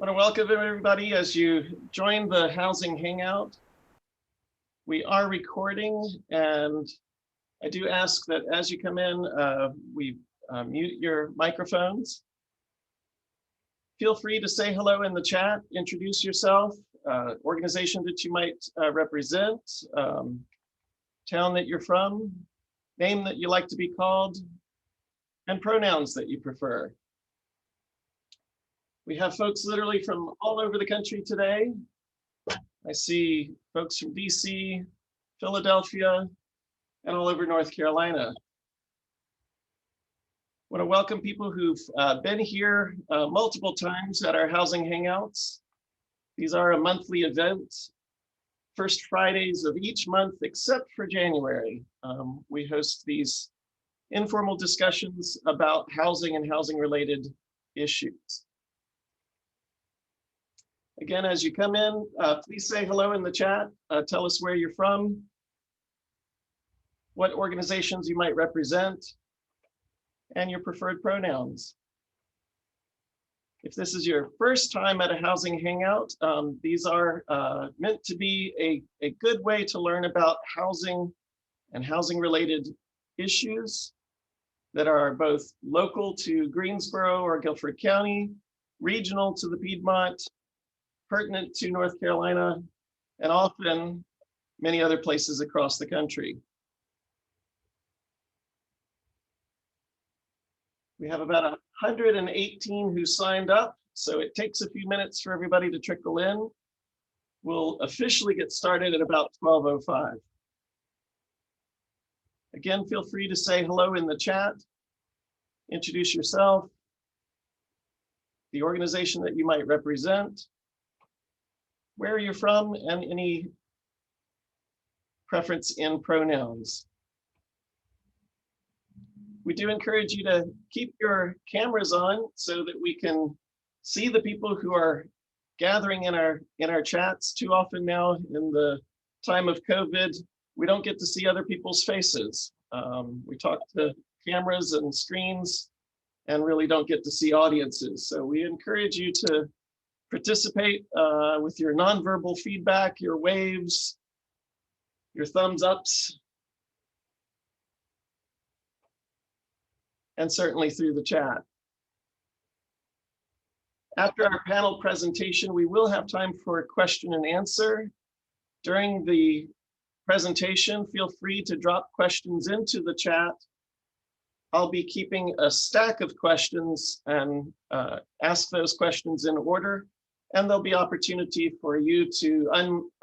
I want to welcome everybody as you join the Housing Hangout. We are recording, and I do ask that as you come in, we mute your microphones. Feel free to say hello in the chat, introduce yourself, organization that you might represent, town that you're from, name that you like to be called, and pronouns that you prefer. We have folks literally from all over the country today. I see folks from DC, Philadelphia, and all over North Carolina. I want to welcome people who've been here multiple times at our housing hangouts. These are a monthly event, first Fridays of each month, except for January. We host these informal discussions about housing and housing-related issues. Again, as you come in, please say hello in the chat. Tell us where you're from, what organizations you might represent, and your preferred pronouns. If this is your first time at a housing hangout, these are meant to be a good way to learn about housing and housing-related issues that are both local to Greensboro or Guilford County, regional to the Piedmont, pertinent to North Carolina, and often many other places across the country. We have about 118 who signed up, so it takes a few minutes for everybody to trickle in. We'll officially get started at about 12:05. Again, feel free to say hello in the chat, introduce yourself, the organization that you might represent, where you're from, and any preference in pronouns. We do encourage you to keep your cameras on so that we can see the people who are gathering in our chats. Too often now in the time of COVID, we don't get to see other people's faces. We talk to cameras and screens and really don't get to see audiences. So we encourage you to participate with your nonverbal feedback, your waves, your thumbs ups, and certainly through the chat. After our panel presentation, we will have time for a question and answer. During the presentation, feel free to drop questions into the chat. I'll be keeping a stack of questions and ask those questions in order. And there'll be opportunity for you to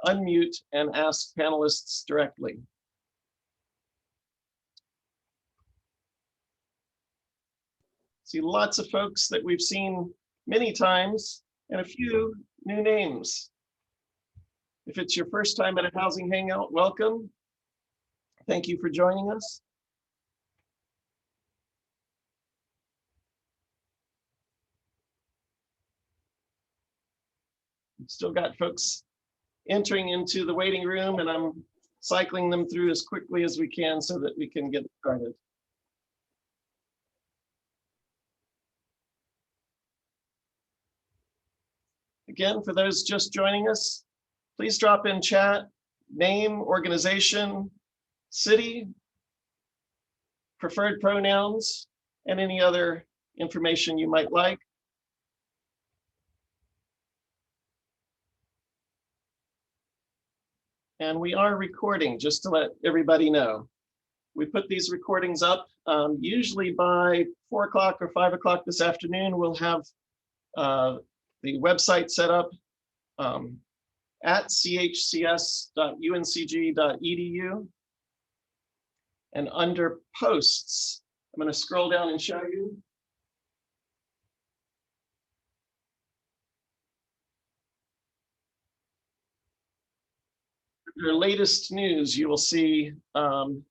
unmute and ask panelists directly. See lots of folks that we've seen many times and a few new names. If it's your first time at a housing hangout, welcome. Thank you for joining us. We've still got folks entering into the waiting room, and I'm cycling them through as quickly as we can so that we can get started. Again, for those just joining us, please drop in chat, name, organization, city, preferred pronouns, and any other information you might like. And we are recording, just to let everybody know. We put these recordings up usually by 4 o'clock or 5 o'clock this afternoon. We'll have the website set up at chcs.uncg.edu. And under posts, I'm going to scroll down and show you. Your latest news, you will see an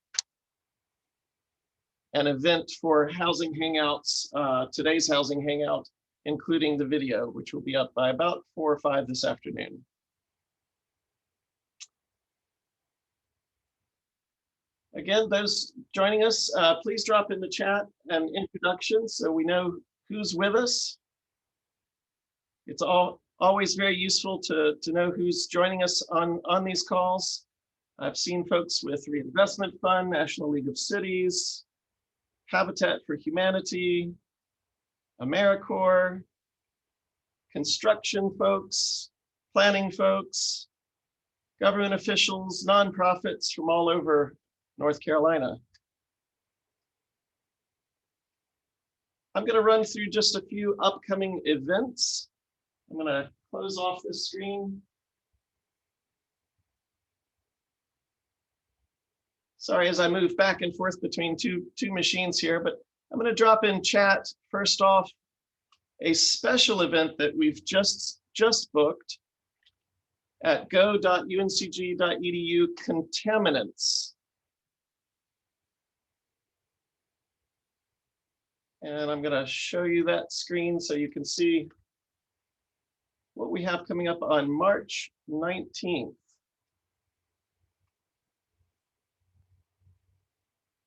event for housing hangouts, today's housing hangout, including the video, which will be up by about 4 or 5 this afternoon. Again, those joining us, please drop in the chat an introduction so we know who's with us. It's always very useful to know who's joining us on these calls. I've seen folks with Reinvestment Fund, National League of Cities, Habitat for Humanity, AmeriCorps, construction folks, planning folks, government officials, nonprofits from all over North Carolina. I'm going to run through just a few upcoming events. I'm going to close off this screen. Sorry, as I move back and forth between two machines here, but I'm going to drop in chat first off a special event that we've just booked at go.uncg.edu contaminants. And I'm going to show you that screen so you can see what we have coming up on March 19th.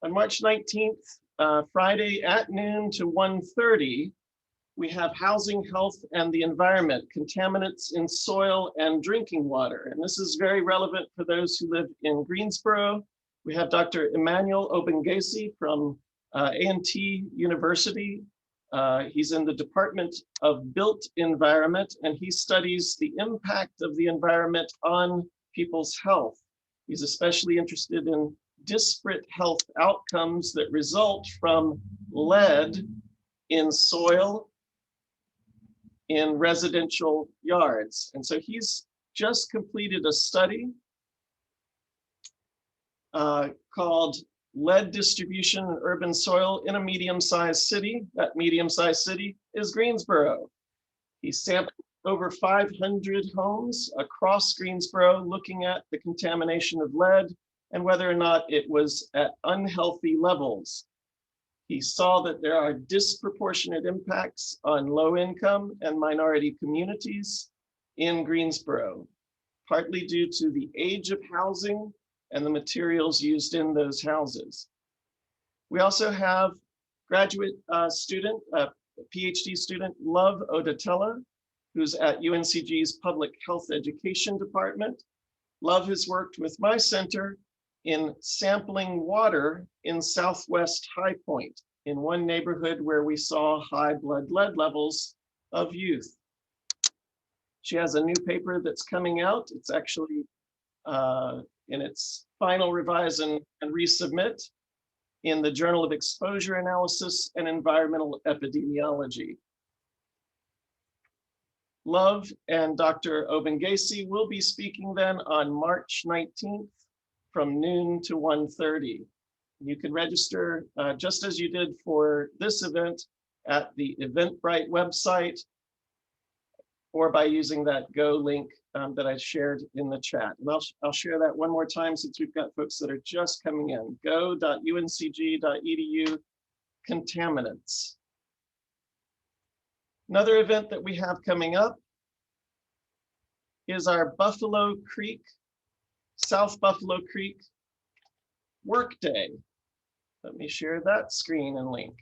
On March 19th, Friday at noon to 1:30, we have Housing, Health, and the Environment, Contaminants in Soil and Drinking Water. And this is very relevant for those who live in Greensboro. We have Dr. Emmanuel Obengesi from A&T University. He's in the Department of Built Environment, and he studies the impact of the environment on people's health. He's especially interested in disparate health outcomes that result from lead in soil in residential yards. And so he's just completed a study called Lead Distribution in Urban Soil in a Medium-Sized City. That medium-sized city is Greensboro. He sampled over 500 homes across Greensboro looking at the contamination of lead and whether or not it was at unhealthy levels. He saw that there are disproportionate impacts on low-income and minority communities in Greensboro, partly due to the age of housing and the materials used in those houses. We also have graduate student, PhD student, Love Odetella, who's at UNCG's Public Health Education Department. Love has worked with my center in sampling water in Southwest High Point, in one neighborhood where we saw high blood lead levels of youth. She has a new paper that's coming out. It's actually in its final revise and resubmit in the Journal of Exposure Analysis and Environmental Epidemiology. Love and Dr. Obengesi will be speaking then on March 19th from noon to 1:30. You can register just as you did for this event at the Eventbrite website or by using that Go link that I shared in the chat. And I'll share that one more time since we've got folks that are just coming in. Go.uncg.edu contaminants. Another event that we have coming up is our Buffalo Creek, South Buffalo Creek Workday. Let me share that screen and link.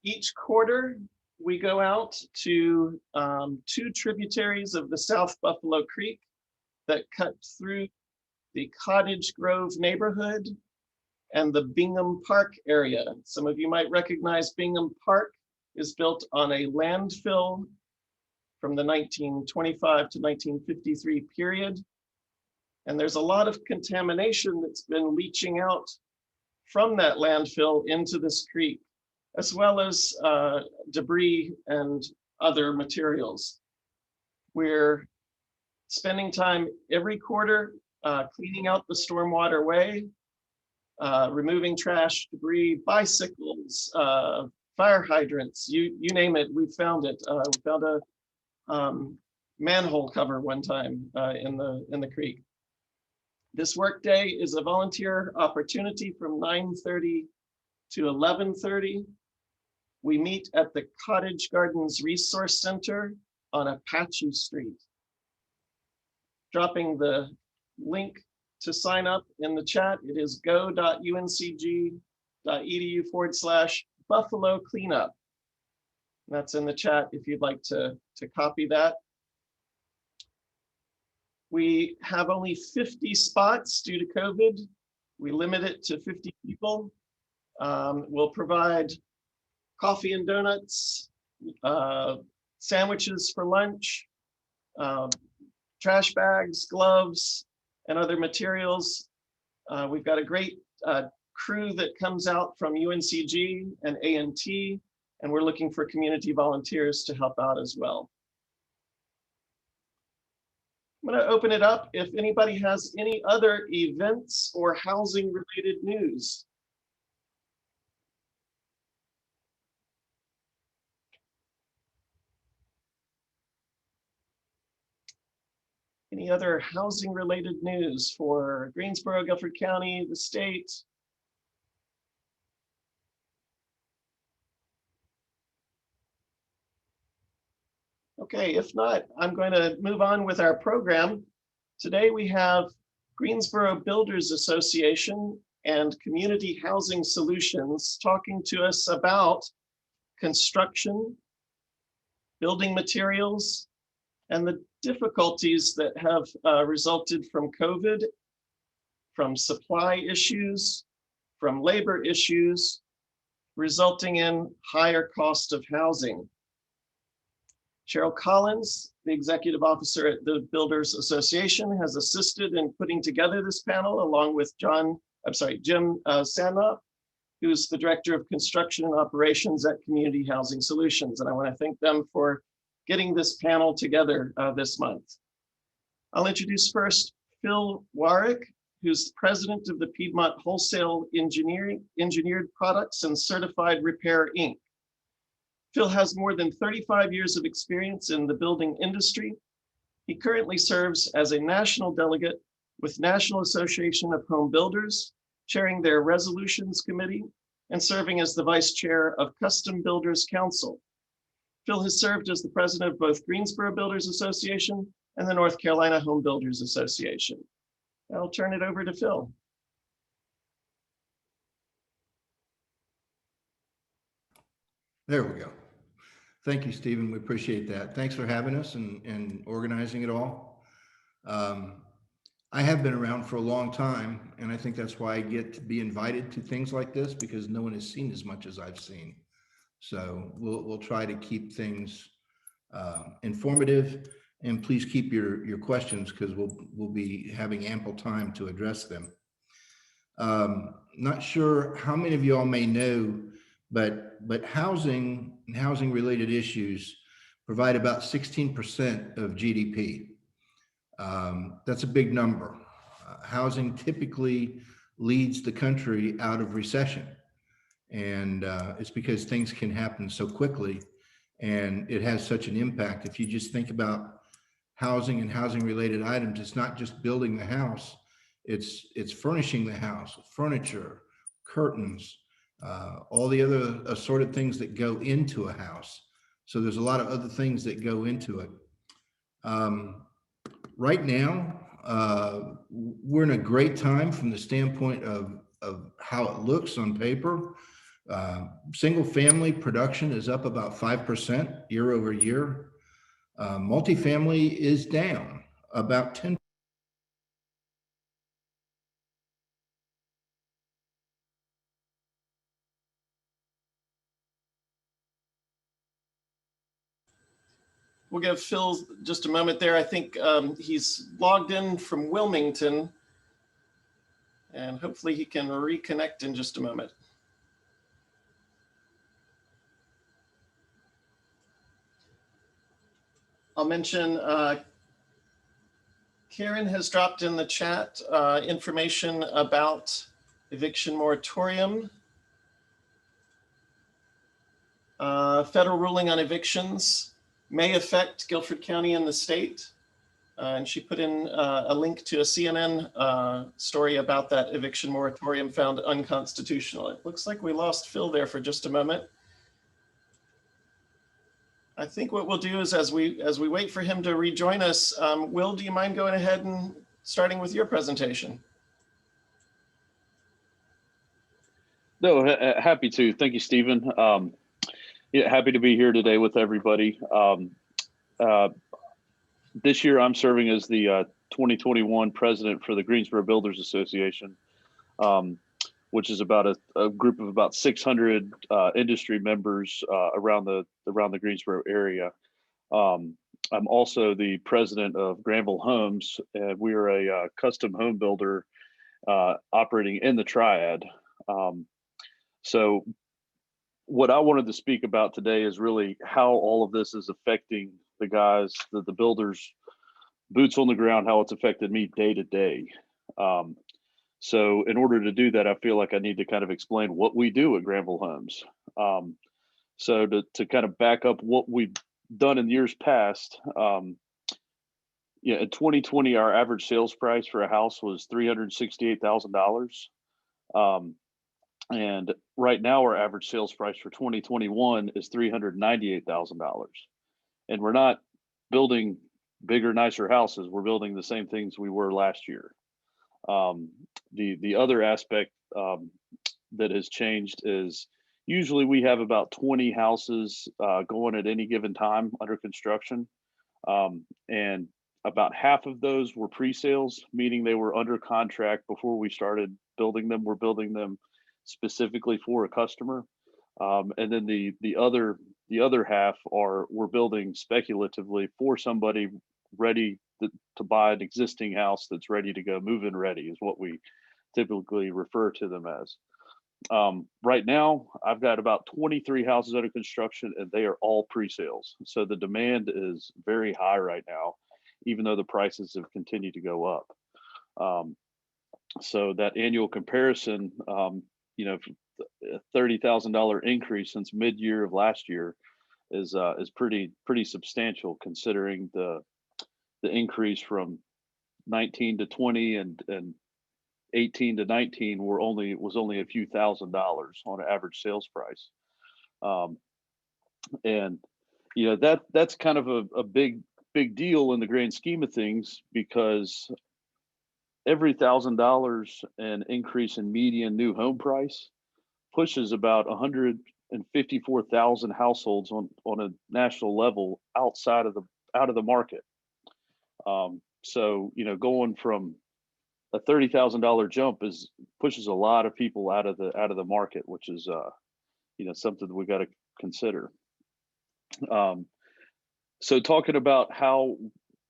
Each quarter, we go out to two tributaries of the South Buffalo Creek that cut through the Cottage Grove neighborhood and the Bingham Park area. Some of you might recognize Bingham Park is built on a landfill from the 1925 to 1953 period. And there's a lot of contamination that's been leaching out from that landfill into this creek, as well as debris and other materials. We're spending time every quarter cleaning out the stormwater way, removing trash, debris, bicycles, fire hydrants, you name it, we found it. We found a manhole cover one time in the creek. This workday is a volunteer opportunity from 9:30 to 11:30. We meet at the Cottage Gardens Resource Center on Apache Street. Dropping the link to sign up in the chat, it is go.uncg.edu/Buffalo Cleanup. That's in the chat if you'd like to copy that. We have only 50 spots due to COVID. We limit it to 50 people. We'll provide coffee and donuts, sandwiches for lunch, trash bags, gloves, and other materials. We've got a great crew that comes out from UNCG and A&T, and we're looking for community volunteers to help out as well. I'm going to open it up if anybody has any other events or housing related news. Any other housing related news for Greensboro, Guilford County, the state? Okay, if not, I'm going to move on with our program. Today we have Greensboro Builders Association and Community Housing Solutions talking to us about construction, building materials, and the difficulties that have resulted from COVID, from supply issues, from labor issues, resulting in higher cost of housing. Cheryl Collins, the executive officer at the Builders Association, has assisted in putting together this panel along with Jim Sandnoff, who's the director of construction and operations at Community Housing Solutions. And I want to thank them for getting this panel together this month. I'll introduce first Phil Warwick, who's president of the Piedmont Wholesale Engineered Products and Certified Repair, Inc. Phil has more than 35 years of experience in the building industry. He currently serves as a national delegate with National Association of Home Builders, chairing their resolutions committee and serving as the vice chair of Custom Builders Council. Phil has served as the president of both Greensboro Builders Association and the North Carolina Home Builders Association. I'll turn it over to Phil. There we go. Thank you, Stephen. We appreciate that. Thanks for having us and organizing it all. I have been around for a long time, and I think that's why I get to be invited to things like this, because no one has seen as much as I've seen. So we'll try to keep things informative, and please keep your questions, because we'll be having ample time to address them. Not sure how many of you all may know, but housing and housing related issues provide about 16% of GDP. That's a big number. Housing typically leads the country out of recession. And it's because things can happen so quickly, and it has such an impact. If you just think about housing and housing related items, it's not just building the house, it's furnishing the house, furniture, curtains, all the other assorted things that go into a house. So there's a lot of other things that go into it. Right now, we're in a great time from the standpoint of how it looks on paper. Single family production is up about 5% year over year. Multifamily is down about 10%. We'll give Phil just a moment there. I think he's logged in from Wilmington, and hopefully he can reconnect in just a moment. I'll mention Karen has dropped in the chat information about eviction moratorium. Federal ruling on evictions may affect Guilford County and the state. And she put in a link to a CNN story about that eviction moratorium found unconstitutional. It looks like we lost Phil there for just a moment. I think what we'll do is as we wait for him to rejoin us, Will, do you mind going ahead and starting with your presentation? No, happy to. Thank you, Stephen. Yeah, happy to be here today with everybody. Uh, this year, I'm serving as the 2021 president for the Greensboro Builders Association, um, which is about a group of about 600 industry members around the Greensboro area. Um, I'm also the president of Granville Homes, and we are a custom home builder operating in the Triad. Um, so what I wanted to speak about today is really how all of this is affecting the guys, the builders, boots on the ground, how it's affected me day to day. Um, so in order to do that, I feel like I need to kind of explain what we do at Granville Homes. Um, so to kind of back up what we've done in years past, yeah, in 2020, our average sales price for a house was $368,000. Um, And right now, our average sales price for 2021 is $398,000. And we're not building bigger, nicer houses. We're building the same things we were last year. Um, the other aspect that has changed is usually we have about 20 houses going at any given time under construction. And about half of those were pre-sales, meaning they were under contract before we started building them. We're building them specifically for a customer, and then the other half are we're building speculatively for somebody ready to buy an existing house that's ready to go, move in ready is what we typically refer to them as. Right now, I've got about 23 houses under construction, and they are all pre-sales. So the demand is very high right now, even though the prices have continued to go up. Um, so that annual comparison, a $30,000 increase since mid-year of last year is pretty substantial considering the increase from 19 to 20 and 18 to 19 was only a few $1,000s on an average sales price. Um, and that's kind of a big deal in the grand scheme of things because every $1,000 an increase in median new home price pushes about 154,000 households on a national level out of the market. So going from a $30,000 jump is pushes a lot of people out of the market, which is something that we got to consider. Um, so talking about how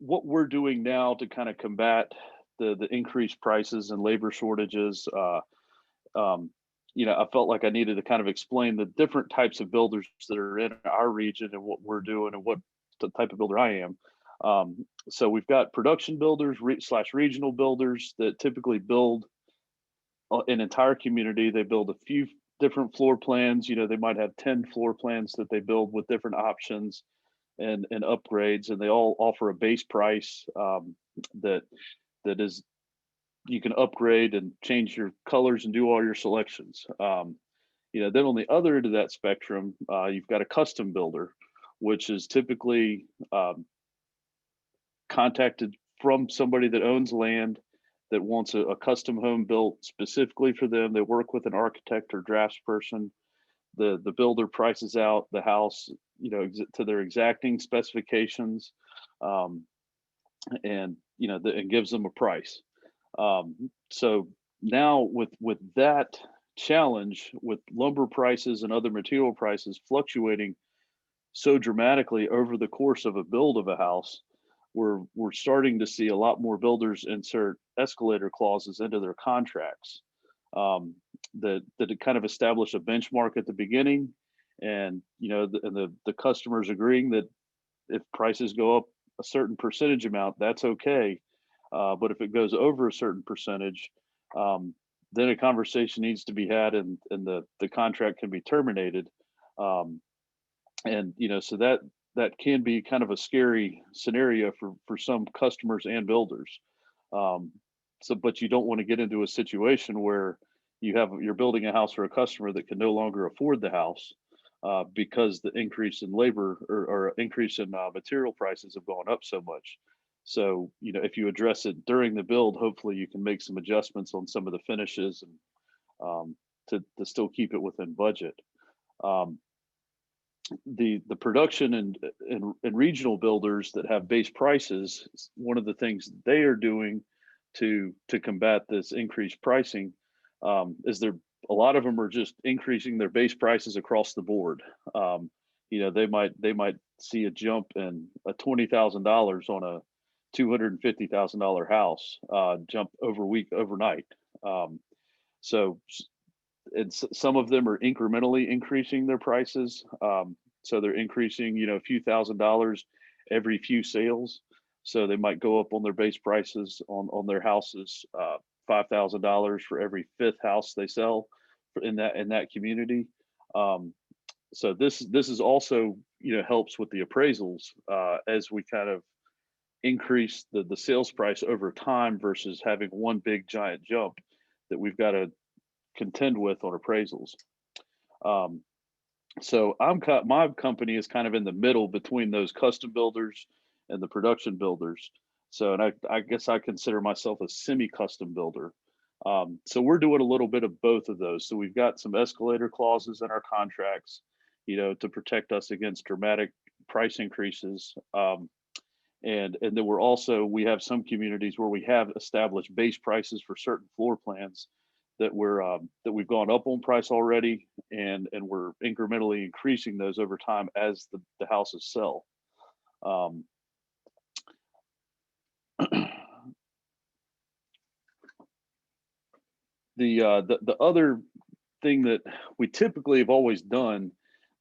what we're doing now to kind of combat the increased prices and labor shortages. Um, I felt like I needed to kind of explain the different types of builders that are in our region and what we're doing and what the type of builder I am. So we've got production builders slash regional builders that typically build an entire community. They build a few different floor plans. They might have 10 floor plans that they build with different options and upgrades, and they all offer a base price that is you can upgrade and change your colors and do all your selections. Then on the other end of that spectrum, you've got a custom builder, which is typically contacted from somebody that owns land that wants a custom home built specifically for them. They work with an architect or draftsperson. The builder prices out the house, to their exacting specifications, and and gives them a price. So now with that challenge, with lumber prices and other material prices fluctuating so dramatically over the course of a build of a house, we're starting to see a lot more builders insert escalator clauses into their contracts that kind of establish a benchmark at the beginning, and the customers agreeing that if prices go up a certain percentage amount, that's okay. But if it goes over a certain percentage, then a conversation needs to be had, and the contract can be terminated. Um, and so that can be kind of a scary scenario for some customers and builders. Um, but you don't want to get into a situation where you're building a house for a customer that can no longer afford the house because the increase in labor or increase in material prices have gone up so much. So if you address it during the build, hopefully you can make some adjustments on some of the finishes and to still keep it within budget. Um, the production and regional builders that have base prices, one of the things they are doing to combat this increased pricing is a lot of them are just increasing their base prices across the board. You know, they might see a jump in a $20,000 on a $250,000 house jump overnight. So some of them are incrementally increasing their prices. So they're increasing, you know, a few $1,000s every few sales. So they might go up on their base prices on their houses, $5,000 for every fifth house they sell in that community. So this is also, you know, helps with the appraisals as we kind of increase the sales price over time versus having one big giant jump that we've got to contend with on appraisals. So my company is kind of in the middle between those custom builders and the production builders. So, and I guess I consider myself a semi-custom builder. So we're doing a little bit of both of those. So we've got some escalator clauses in our contracts, you know, to protect us against dramatic price increases. And then we have some communities where we have established base prices for certain floor plans that we've gone up on price already, and we're incrementally increasing those over time as the houses sell. The other thing that we typically have always done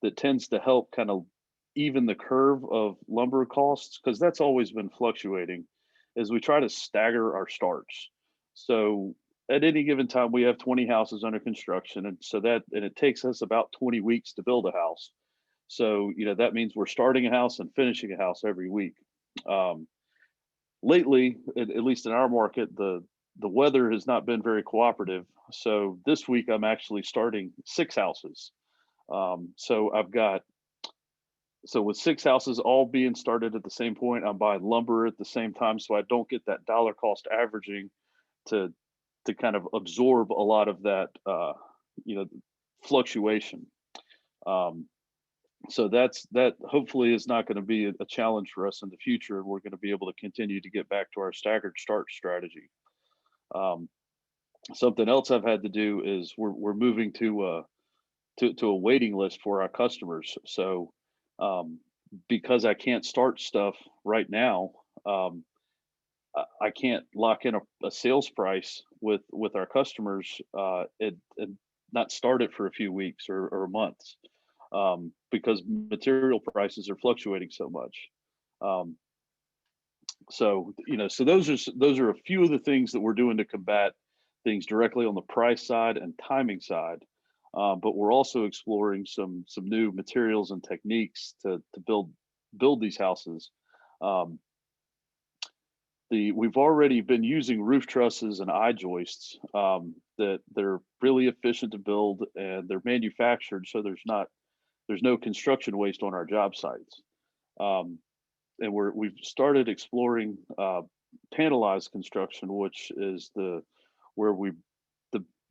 that tends to help kind of even the curve of lumber costs, because that's always been fluctuating, is we try to stagger our starts. So at any given time, we have 20 houses under construction, and it takes us about 20 weeks to build a house. So, you know, that means we're starting a house and finishing a house every week. Lately, at least in our market, the weather has not been very cooperative. So this week I'm actually starting 6 houses. So with 6 houses all being started at the same point, I'm buying lumber at the same time, so I don't get that dollar cost averaging to kind of absorb a lot of that, you know, fluctuation. So that hopefully is not going to be a challenge for us in the future, and we're going to be able to continue to get back to our staggered start strategy. Something else I've had to do is we're moving to a waiting list for our customers. So because I can't start stuff right now, I can't lock in a sales price with our customers and not start it for a few weeks or months because material prices are fluctuating so much. So, you know, so those are a few of the things that we're doing to combat things directly on the price side and timing side. But we're also exploring some new materials and techniques to build these houses. We've already been using roof trusses and I-joists that they're really efficient to build, and they're manufactured, so there's no construction waste on our job sites. And we've started exploring panelized construction, which is where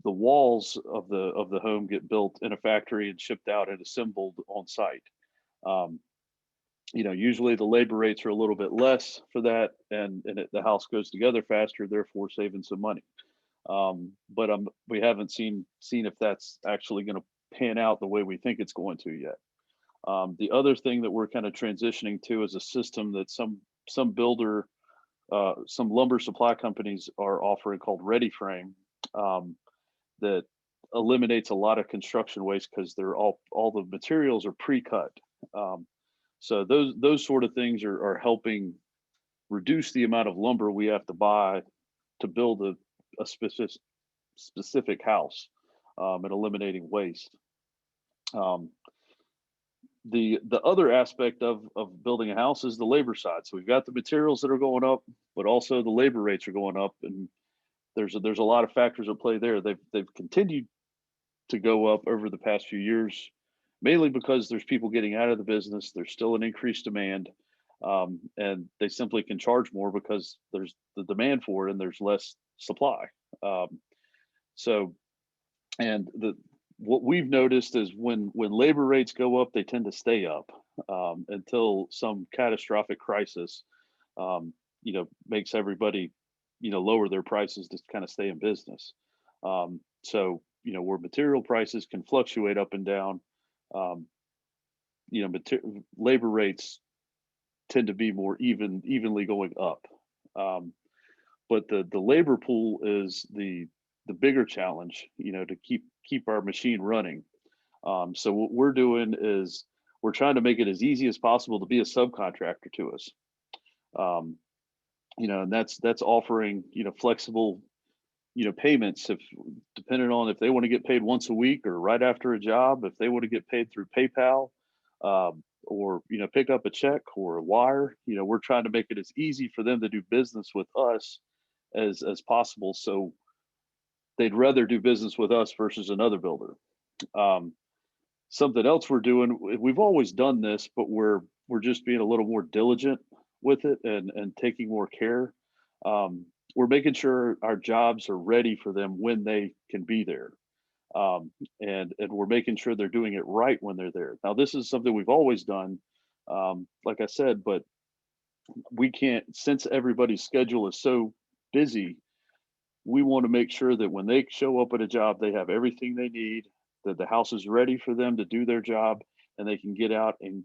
the walls of the home get built in a factory and shipped out and assembled on site. You know, usually the labor rates are a little bit less for that, and the house goes together faster, therefore saving some money. But we haven't seen if that's actually going to pan out the way we think it's going to yet. The other thing that we're kind of transitioning to is a system that some lumber supply companies are offering called Ready Frame, that eliminates a lot of construction waste because all the materials are pre-cut. So those sort of things are helping reduce the amount of lumber we have to buy to build a specific house, and eliminating waste. The other aspect of building a house is the labor side. So we've got the materials that are going up, but also the labor rates are going up, and there's a lot of factors at play there. They've continued to go up over the past few years, mainly because there's people getting out of the business. There's still an increased demand, and they simply can charge more because there's the demand for it and there's less supply. So, and what we've noticed is when labor rates go up, they tend to stay up until some catastrophic crisis, makes everybody, lower their prices to kind of stay in business. Where material prices can fluctuate up and down, um, labor rates tend to be more evenly going up. Um, but the labor pool is the bigger challenge, to keep our machine running. So what we're doing is we're trying to make it as easy as possible to be a subcontractor to us. Um, and that's offering, flexible, payments, if depending on if they want to get paid once a week or right after a job, if they want to get paid through PayPal, or pick up a check or a wire. We're trying to make it as easy for them to do business with us as possible. So they'd rather do business with us versus another builder. Um, Something else we're doing, we've always done this, but we're just being a little more diligent with it and taking more care. We're making sure our jobs are ready for them when they can be there. And we're making sure they're doing it right when they're there. Now, this is something we've always done, like I said, but we can't, since everybody's schedule is so busy, we want to make sure that when they show up at a job, they have everything they need, that the house is ready for them to do their job, and they can get out and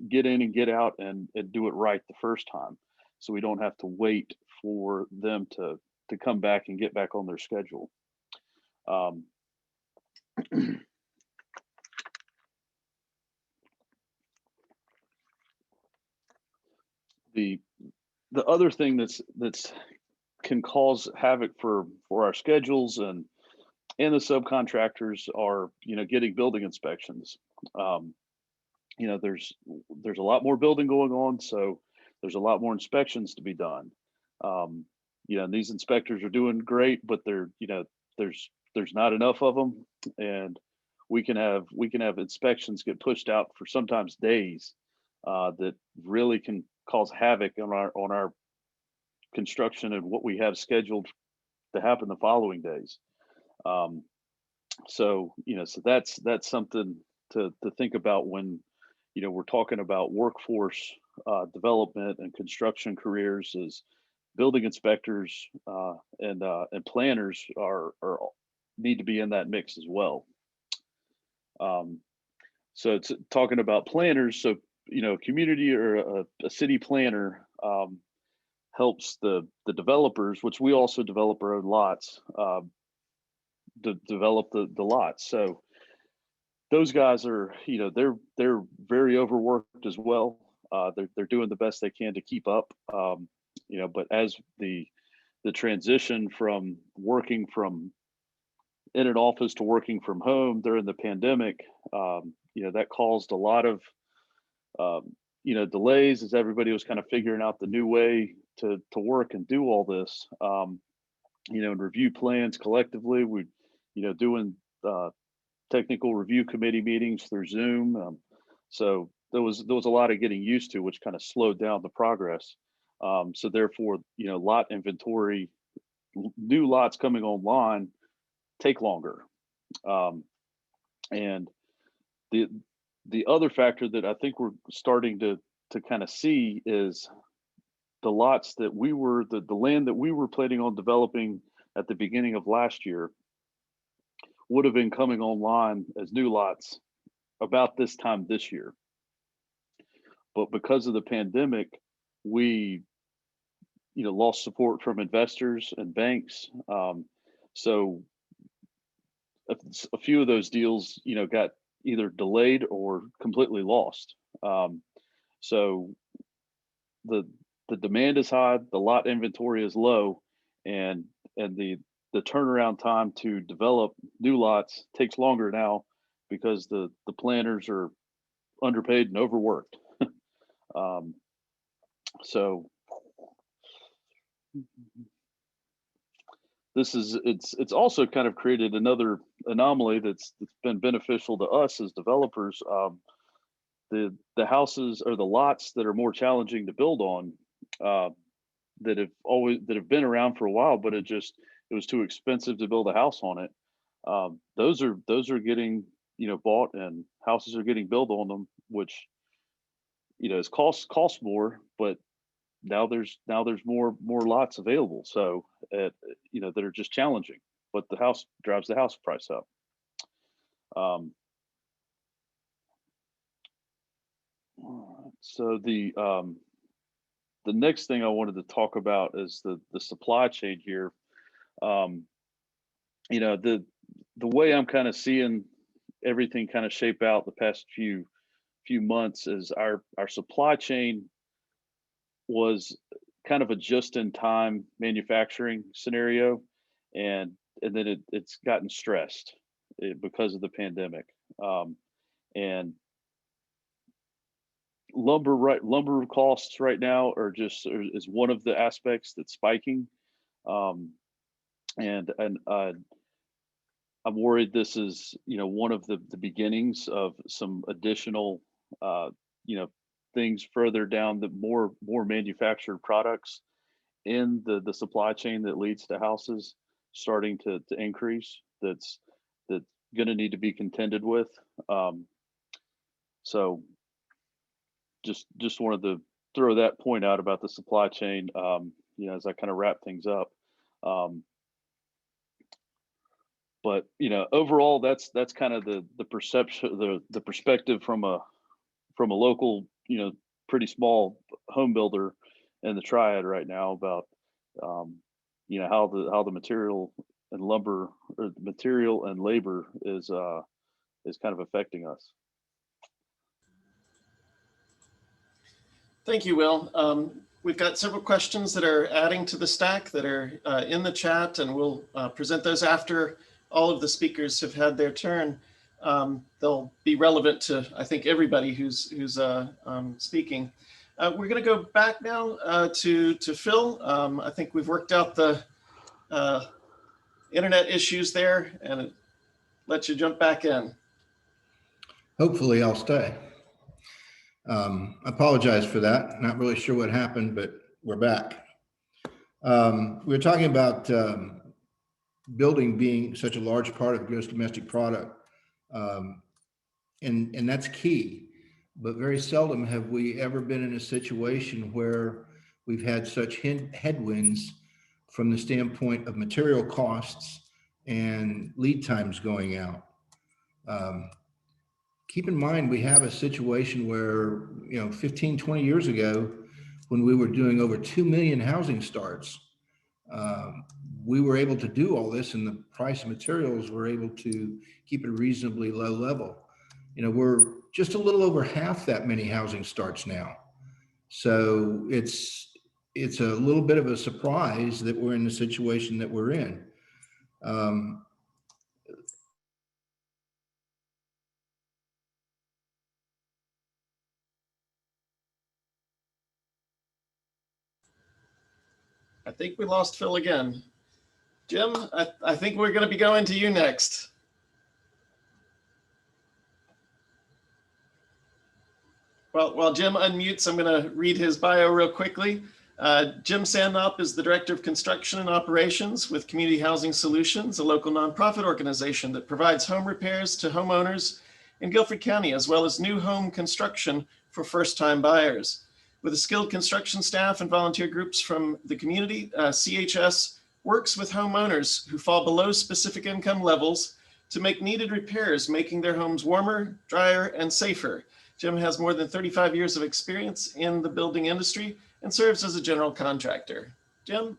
get in and get out and do it right the first time. So we don't have to wait for them to come back and get back on their schedule. Um, the the other thing that's can cause havoc for our schedules and the subcontractors are, getting building inspections. um, there's a lot more building going on, so there's a lot more inspections to be done. um, and these inspectors are doing great, but there's not enough of them, and we can have inspections get pushed out for sometimes days, that really can cause havoc on our construction and what we have scheduled to happen the following days. Um, so that's something to think about when, we're talking about workforce development and construction careers. Is building inspectors and planners need to be in that mix as well. Um, so it's talking about planners. So, community or a city planner helps the developers, which we also develop our own lots, to develop the lots. So those guys are, they're very overworked as well. They're doing the best they can to keep up. But as the transition from working from in an office to working from home during the pandemic, that caused a lot of delays as everybody was kind of figuring out the new way to work and do all this. And review plans collectively. We, doing technical review committee meetings through Zoom. So there was a lot of getting used to, which kind of slowed down the progress. So therefore, lot inventory, new lots coming online take longer. Um, and the the other factor that I think we're starting to kind of see is the lots that the land that we were planning on developing at the beginning of last year would have been coming online as new lots about this time this year. But because of the pandemic, we, lost support from investors and banks. So a few of those deals, got either delayed or completely lost. So the the demand is high, the lot inventory is low, and the turnaround time to develop new lots takes longer now because the planners are underpaid and overworked. Um, so it's also kind of created another anomaly that's been beneficial to us as developers. The houses or the lots that are more challenging to build on, uh, that have been around for a while, but it was too expensive to build a house on it. those are getting, bought, and houses are getting built on them, which, is cost more, but now there's more lots available. So that are just challenging, but the house drives the house price up. Um, so the next thing I wanted to talk about is the supply chain here. Um, the way I'm kind of seeing everything kind of shape out the past few months is our supply chain was kind of a just-in-time manufacturing scenario, and then it's gotten stressed because of the pandemic. And lumber costs right now is one of the aspects that's spiking. Um, and I'm worried this is, one of the beginnings of some additional, you know, things further down, the more manufactured products in the supply chain that leads to houses starting to increase. That's going to need to be contended with. Um, so just wanted to throw that point out about the supply chain. As I kind of wrap things up. Um, but overall, that's kind of the perception, the perspective from a local, pretty small home builder in the Triad right now about how the material and lumber, or the material and labor is kind of affecting us. Thank you, Will. We've got several questions that are adding to the stack that are in the chat, and we'll present those after all of the speakers have had their turn. They'll be relevant to, I think, everybody who's speaking. We're going to go back now to Phil. I think we've worked out the internet issues there, and let you jump back in. Hopefully I'll stay. I apologize for that. Not really sure what happened, but we're back. We were talking about building being such a large part of gross domestic product. And that's key, but very seldom have we ever been in a situation where we've had such headwinds from the standpoint of material costs and lead times going out. Keep in mind, we have a situation where, 15, 20 years ago, when we were doing over 2 million housing starts, we were able to do all this, and the price of materials were able to keep it a reasonably low level. We're just a little over half that many housing starts now. So it's a little bit of a surprise that we're in the situation that we're in. I think we lost Phil again. Jim, I think we're going to be going to you next. Well, while Jim unmutes, I'm going to read his bio real quickly. Jim Sandop is the Director of Construction and Operations with Community Housing Solutions, a local nonprofit organization that provides home repairs to homeowners in Guilford County, as well as new home construction for first-time buyers. With a skilled construction staff and volunteer groups from the community, CHS works with homeowners who fall below specific income levels to make needed repairs, making their homes warmer, drier, and safer. Jim has more than 35 years of experience in the building industry and serves as a general contractor. Jim?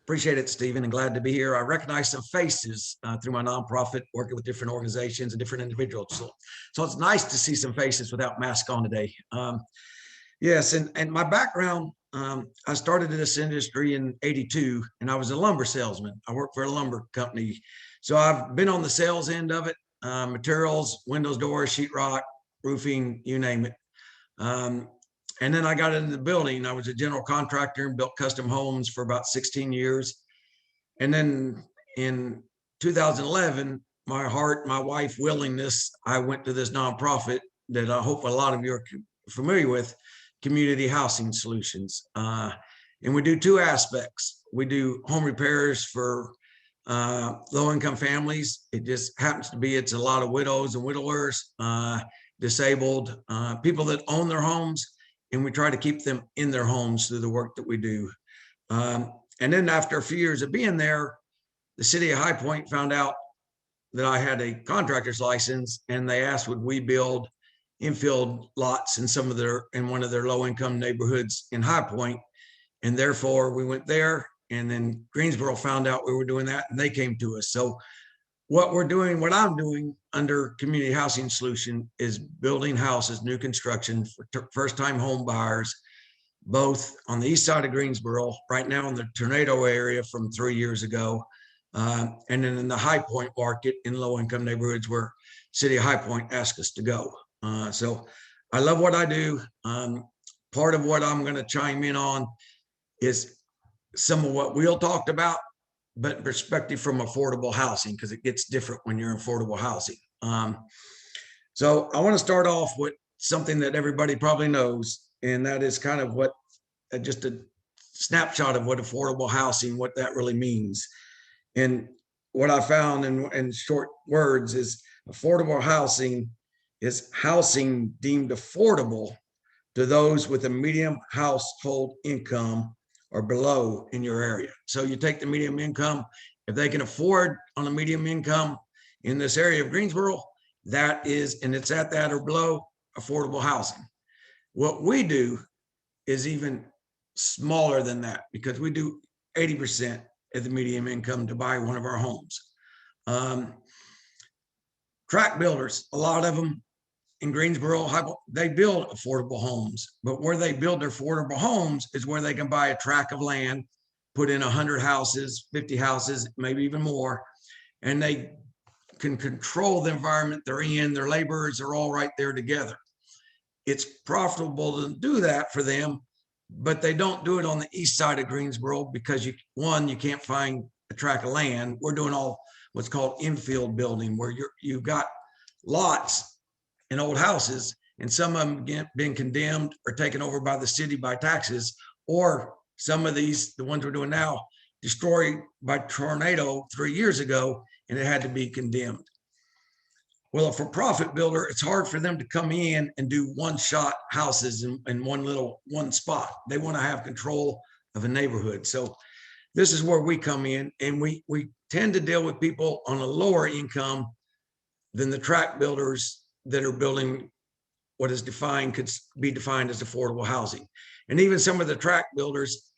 Appreciate it, Stephen, and glad to be here. I recognize some faces through my nonprofit, working with different organizations and different individuals. So it's nice to see some faces without masks on today. Yes, and my background, I started in this industry in '82, and I was a lumber salesman. I worked for a lumber company. So I've been on the sales end of it, materials, windows, doors, sheetrock, roofing, you name it. And then I got into the building. I was a general contractor and built custom homes for about 16 years. And then in 2011, my heart, my wife willingness, I went to this nonprofit that I hope a lot of you are familiar with, Community Housing Solutions. And we do two aspects. We do home repairs for low-income families. It just happens to be it's a lot of widows and widowers, disabled, people that own their homes, and we try to keep them in their homes through the work that we do. And then after a few years of being there, the city of High Point found out that I had a contractor's license, and they asked, would we build infield lots in one of their low-income neighborhoods in High Point. And therefore we went there, and then Greensboro found out we were doing that, and they came to us. So what I'm doing under Community Housing Solution is building houses, new construction for first-time home buyers, both on the east side of Greensboro, right now in the tornado area from 3 years ago, and then in the High Point market in low-income neighborhoods where City of High Point asked us to go. So I love what I do. Part of what I'm going to chime in on is some of what Will talked about, but perspective from affordable housing, because it gets different when you're in affordable housing. So I want to start off with something that everybody probably knows, and that is kind of what just a snapshot of what affordable housing, what that really means. And what I found in short words is affordable housing is housing deemed affordable to those with a medium household income or below in your area. So you take the medium income, if they can afford on a medium income in this area of Greensboro, that is, and it's at that or below, affordable housing. What we do is even smaller than that, because we do 80% of the medium income to buy one of our homes. Tract builders, a lot of them in Greensboro, they build affordable homes, but where they build their affordable homes is where they can buy a tract of land, put in 100 houses, 50 houses, maybe even more, and they can control the environment they're in. Their laborers are all right there together. It's profitable to do that for them, but they don't do it on the east side of Greensboro because you can't find a tract of land. We're doing all what's called infield building, where you've got lots in old houses, and some of them been condemned or taken over by the city by taxes, or some of these, the ones we're doing now, destroyed by tornado 3 years ago, and it had to be condemned. Well, a for-profit builder, it's hard for them to come in and do one-shot houses in one spot. They want to have control of a neighborhood. So this is where we come in, and we tend to deal with people on a lower income than the tract builders that are building what is defined, could be defined as affordable housing. And even some of the tract builders,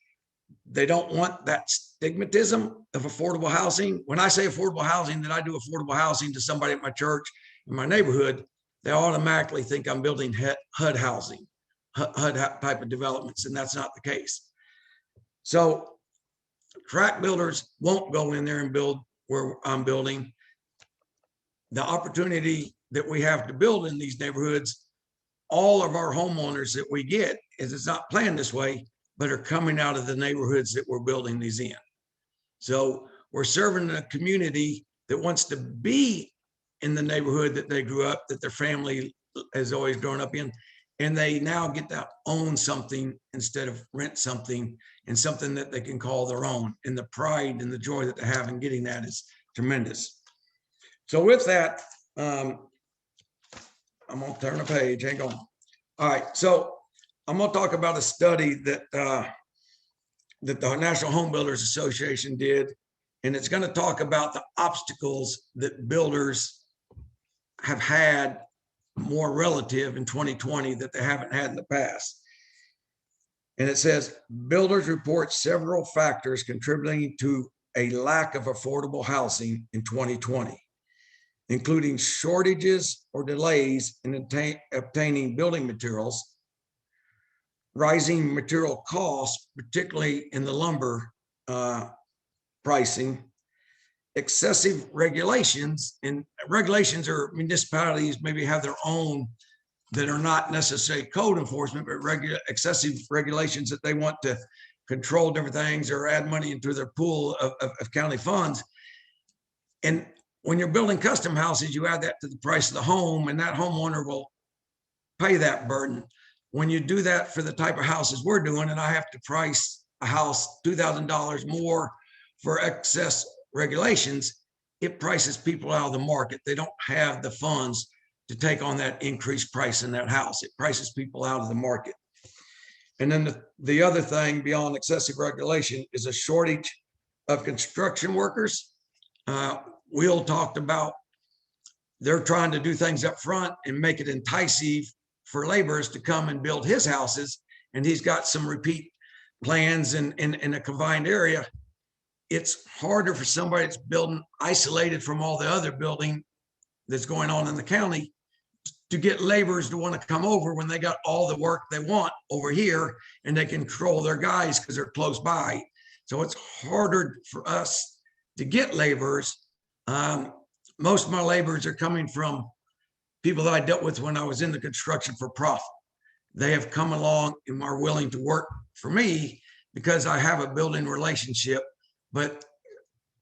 they don't want that stigmatism of affordable housing. When I say affordable housing, that I do affordable housing to somebody at my church, in my neighborhood, they automatically think I'm building HUD housing, HUD type of developments, and that's not the case. So tract builders won't go in there and build where I'm building. The opportunity that we have to build in these neighborhoods, all of our homeowners that we get, is it's not planned this way, but are coming out of the neighborhoods that we're building these in. So we're serving a community that wants to be in the neighborhood that they grew up, that their family has always grown up in, and they now get to own something instead of rent something, and something that they can call their own. And the pride and the joy that they have in getting that is tremendous. So with that, I'm gonna turn the page, hang on. All right, so I'm gonna talk about a study that that the National Home Builders Association did, and it's gonna talk about the obstacles that builders have had more relative in 2020 that they haven't had in the past. And it says, builders report several factors contributing to a lack of affordable housing in 2020. Including shortages or delays in obtaining building materials, rising material costs, particularly in the lumber pricing, excessive regulations, and regulations or municipalities maybe have their own that are not necessarily code enforcement, but excessive regulations that they want to control different things or add money into their pool of county funds. And when you're building custom houses, you add that to the price of the home, and that homeowner will pay that burden. When you do that for the type of houses we're doing, and I have to price a house $2,000 more for excess regulations, it prices people out of the market. They don't have the funds to take on that increased price in that house. It prices people out of the market. And then the other thing beyond excessive regulation is a shortage of construction workers. Will talked about they're trying to do things up front and make it enticing for laborers to come and build his houses. And he's got some repeat plans in a confined area. It's harder for somebody that's building isolated from all the other building that's going on in the county to get laborers to want to come over when they got all the work they want over here and they can control their guys because they're close by. So it's harder for us to get laborers. Most of my laborers are coming from people that I dealt with when I was in the construction for profit. They have come along and are willing to work for me because I have a building relationship. But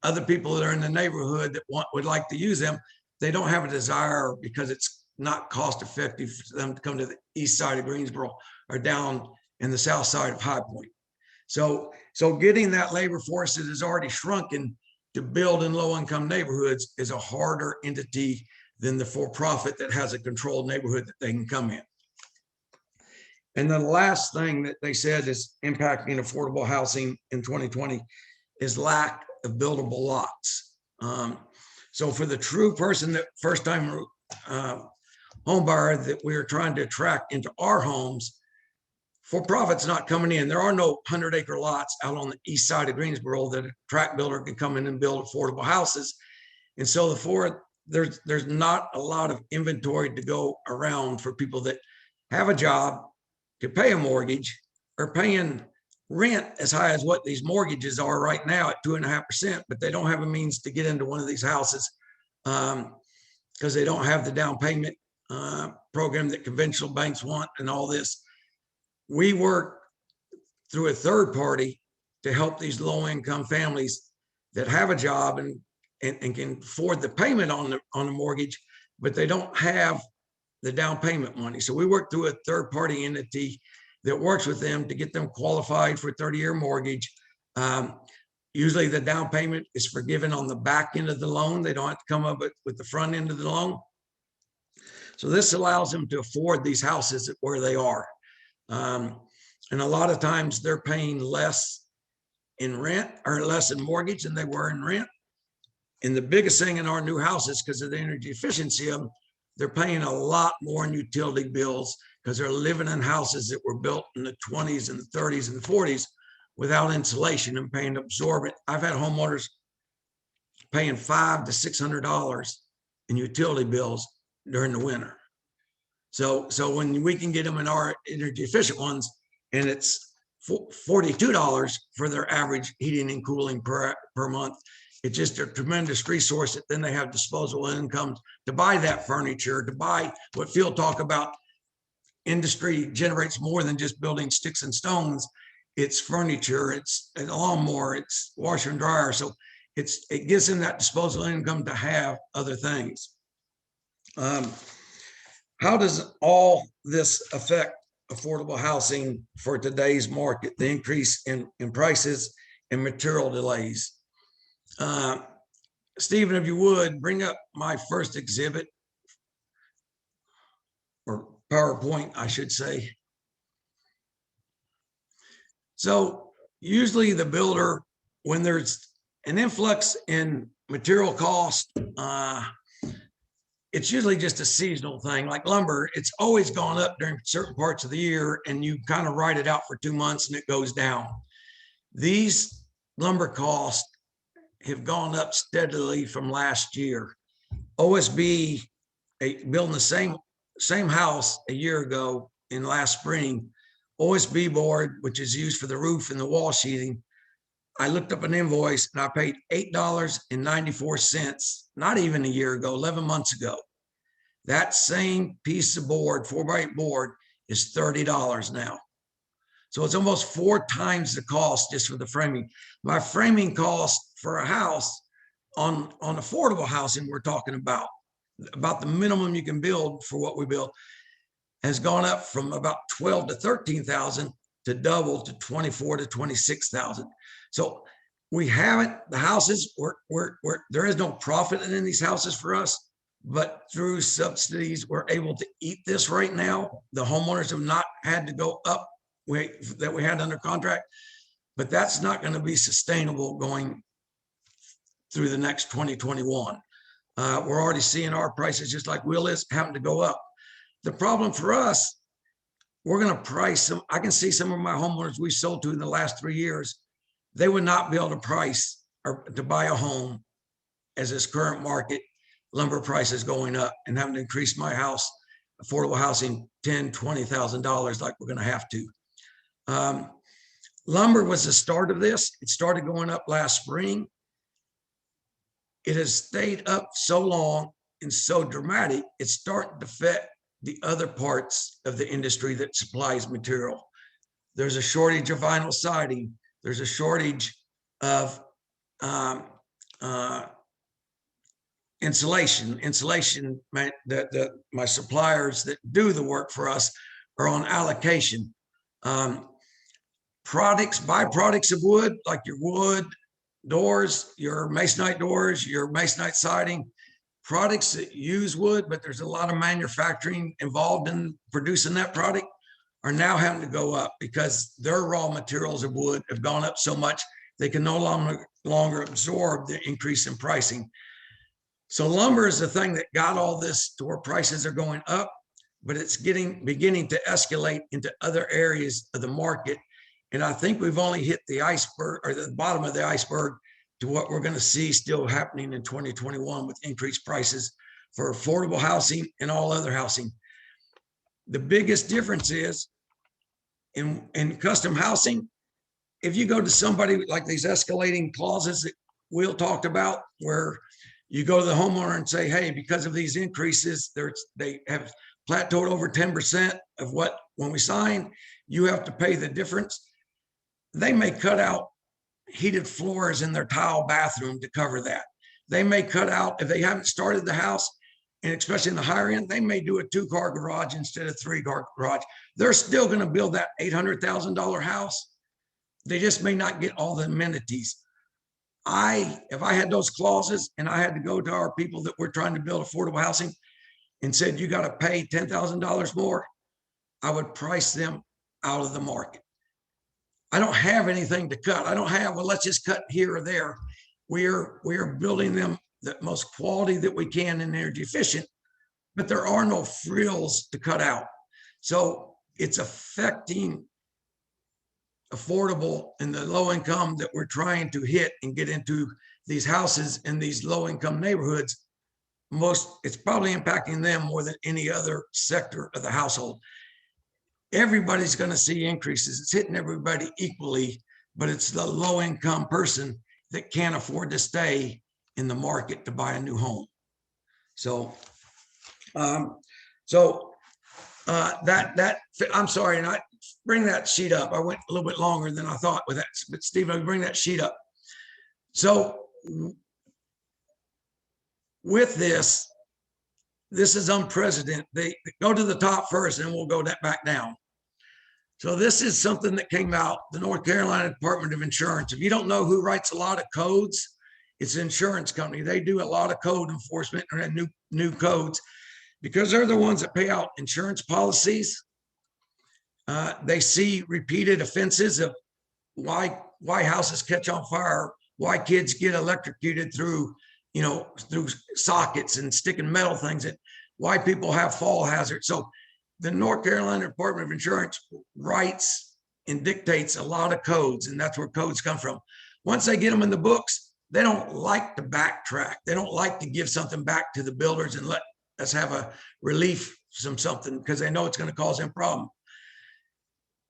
other people that are in the neighborhood that would like to use them, they don't have a desire because it's not cost effective for them to come to the east side of Greensboro or down in the south side of High Point. So getting that labor force that is already shrunken to build in low income neighborhoods is a harder entity than the for-profit that has a controlled neighborhood that they can come in. And then the last thing that they said is impacting affordable housing in 2020 is lack of buildable lots. So for the true person, that first time home buyer that we're trying to attract into our homes, for profit's not coming in. There are no 100-acre lots out on the east side of Greensboro that a tract builder can come in and build affordable houses. And so there's not a lot of inventory to go around for people that have a job, can pay a mortgage, or paying rent as high as what these mortgages are right now at 2.5%, but they don't have a means to get into one of these houses because they don't have the down payment program that conventional banks want and all this. We work through a third party to help these low income families that have a job and can afford the payment on the mortgage, but they don't have the down payment money. So we work through a third party entity that works with them to get them qualified for a 30-year mortgage. Usually the down payment is forgiven on the back end of the loan. They don't have to come up with the front end of the loan. So this allows them to afford these houses where they are. And a lot of times they're paying less in rent or less in mortgage than they were in rent. And the biggest thing in our new houses, because of the energy efficiency of them, they're paying a lot more in utility bills because they're living in houses that were built in the 20s and the 30s and the 40s without insulation and paying absorbent. I've had homeowners paying $500 to $600 in utility bills during the winter. So when we can get them in our energy efficient ones, and it's $42 for their average heating and cooling per month, it's just a tremendous resource that then they have disposable income to buy that furniture, to buy what Phil talked about. Industry generates more than just building sticks and stones. It's furniture, it's a lawnmower, it's washer and dryer. So it gives them that disposable income to have other things. How does all this affect affordable housing for today's market? The increase in prices and material delays. Stephen, if you would, bring up my first exhibit, or PowerPoint, I should say. So usually the builder, when there's an influx in material cost, it's usually just a seasonal thing. Like lumber, it's always gone up during certain parts of the year, and you kind of ride it out for 2 months and it goes down. These lumber costs have gone up steadily from last year. OSB, building the same house a year ago in last spring, OSB board, which is used for the roof and the wall sheathing, I looked up an invoice and I paid $8.94, not even a year ago, 11 months ago. That same piece of board, 4x8 board, is $30 now. So it's almost 4 times the cost just for the framing. My framing cost for a house on affordable housing we're talking about the minimum you can build for what we build, has gone up from about 12 to 13,000 to double to 24 to 26,000. So we haven't, the houses, there is no profit in these houses for us, but through subsidies, we're able to eat this right now. The homeowners have not had to go up that we had under contract, but that's not going to be sustainable going through the next 2021. We're already seeing our prices, just like Will is, having to go up. The problem for us, we're going to price them. I can see some of my homeowners we sold to in the last 3 years, they would not be able to price or to buy a home as this current market lumber price is going up, and having to increase my house, affordable housing, $10,000, $20,000 like we're going to have to. Lumber was the start of this. It started going up last spring. It has stayed up so long and so dramatic, it's starting to affect the other parts of the industry that supplies material. There's a shortage of vinyl siding. There's a shortage of insulation. My suppliers that do the work for us are on allocation. Byproducts of wood, like your wood doors, your masonite doors, your masonite siding, products that use wood, but there's a lot of manufacturing involved in producing that product, are now having to go up because their raw materials of wood have gone up so much they can no longer absorb the increase in pricing. So lumber is the thing that got all this to where prices are going up, but it's beginning to escalate into other areas of the market. And I think we've only hit the iceberg, or the bottom of the iceberg, to what we're going to see still happening in 2021 with increased prices for affordable housing and all other housing. The biggest difference is in custom housing, if you go to somebody like these escalating clauses that Will talked about, where you go to the homeowner and say, hey, because of these increases, they have plateaued over 10% of what, when we sign, you have to pay the difference. They may cut out heated floors in their tile bathroom to cover that. They may cut out, if they haven't started the house, and especially in the higher end, they may do a 2-car garage instead of 3-car garage. They're still going to build that $800,000 house. They just may not get all the amenities. If I had those clauses and I had to go to our people that we're trying to build affordable housing and said, you got to pay $10,000 more, I would price them out of the market. I don't have anything to cut. I don't have, well, let's just cut here or there. We are building them the most quality that we can and energy efficient, but there are no frills to cut out. So it's affecting affordable and the low income that we're trying to hit and get into these houses in these low income neighborhoods. It's probably impacting them more than any other sector of the household. Everybody's going to see increases. It's hitting everybody equally, but it's the low income person that can't afford to stay in the market to buy a new home. So, I'm sorry, and I bring that sheet up. I went a little bit longer than I thought with that, but Steve, I'll bring that sheet up. So with this is unprecedented. They go to the top first and we'll go back down. So this is something that came out, the North Carolina Department of Insurance. If you don't know who writes a lot of codes, it's an insurance company. They do a lot of code enforcement and new codes because they're the ones that pay out insurance policies. They see repeated offenses of why houses catch on fire, why kids get electrocuted through sockets and sticking metal things, and why people have fall hazards. So the North Carolina Department of Insurance writes and dictates a lot of codes, and that's where codes come from. Once they get them in the books, they don't like to backtrack. They don't like to give something back to the builders and let us have a relief from something because they know it's going to cause them problem.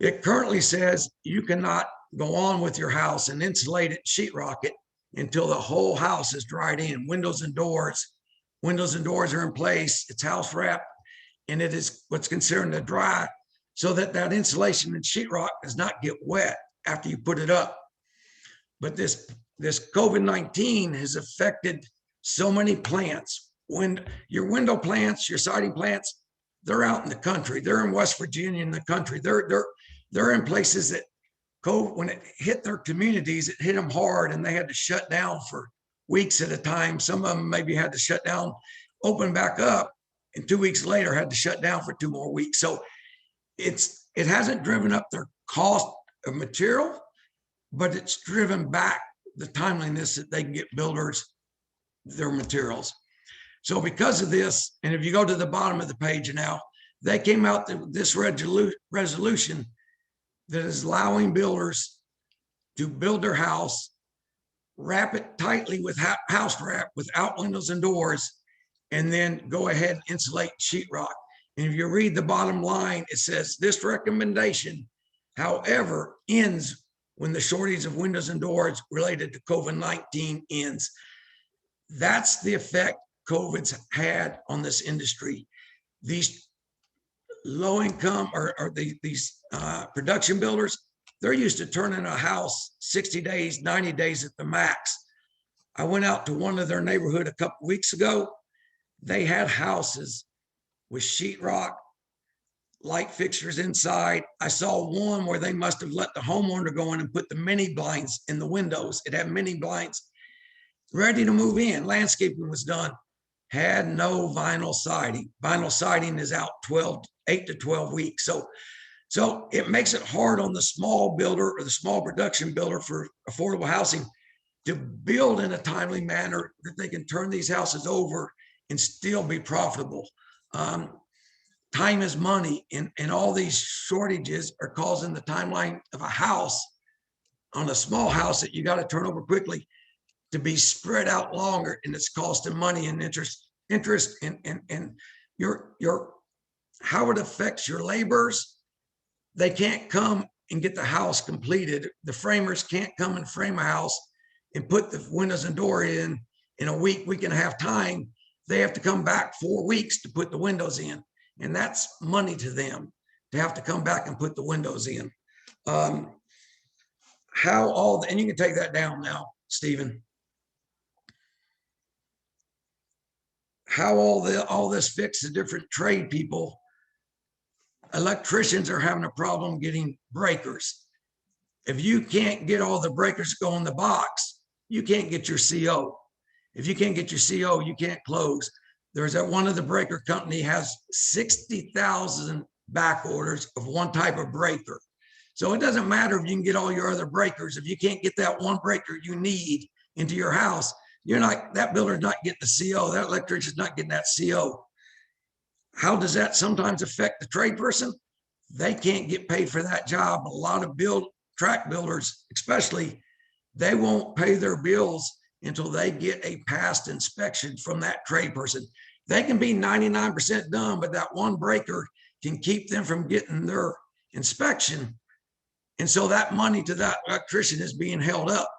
It currently says you cannot go on with your house and insulate it, sheetrock it until the whole house is dried in. Windows and doors are in place. It's house wrapped, and it is what's considered a dry, so that insulation and sheetrock does not get wet after you put it up. But this COVID-19 has affected so many plants. When your window plants, your siding plants, they're out in the country. They're in West Virginia in the country. they're in places that COVID, when it hit their communities, it hit them hard and they had to shut down for weeks at a time. Some of them maybe had to shut down, open back up, and 2 weeks later had to shut down for 2 more weeks. So it hasn't driven up their cost of material, but it's driven back the timeliness that they can get builders their materials. So because of this, and if you go to the bottom of the page now, they came out with this resolution that is allowing builders to build their house, wrap it tightly with house wrap without windows and doors, and then go ahead and insulate sheetrock. And if you read the bottom line, it says this recommendation, however, ends when the shortage of windows and doors related to COVID-19 ends. That's the effect COVID's had on this industry. These low income or these production builders, they're used to turning a house 60 days, 90 days at the max. I went out to one of their neighborhood a couple weeks ago. They had houses with sheetrock, light fixtures inside. I saw one where they must have let the homeowner go in and put the mini blinds in the windows. It had mini blinds ready to move in. Landscaping was done. Had no vinyl siding. Vinyl siding is out 8 to 12 weeks. So it makes it hard on the small builder or the small production builder for affordable housing to build in a timely manner that they can turn these houses over and still be profitable. Time is money, and all these shortages are causing the timeline of a house on a small house that you got to turn over quickly to be spread out longer, and it's costing money and interest and your how it affects your laborers. They can't come and get the house completed. The framers can't come and frame a house and put the windows and door in a week and a half time. They have to come back 4 weeks to put the windows in, and that's money to them to have to come back and put the windows in. And you can take that down now, Stephen. How all this fits the different trade people. Electricians are having a problem getting breakers. If you can't get all the breakers go in the box, you can't get your CO. If you can't get your CO, you can't close. There's one of the breaker company has 60,000 back orders of one type of breaker. So it doesn't matter if you can get all your other breakers. If you can't get that one breaker you need into your house, that builder's not getting the CO. That electrician's not getting that CO. How does that sometimes affect the trade person? They can't get paid for that job. A lot of track builders, especially, they won't pay their bills until they get a past inspection from that trade person. They can be 99% done, but that one breaker can keep them from getting their inspection. And so that money to that electrician is being held up.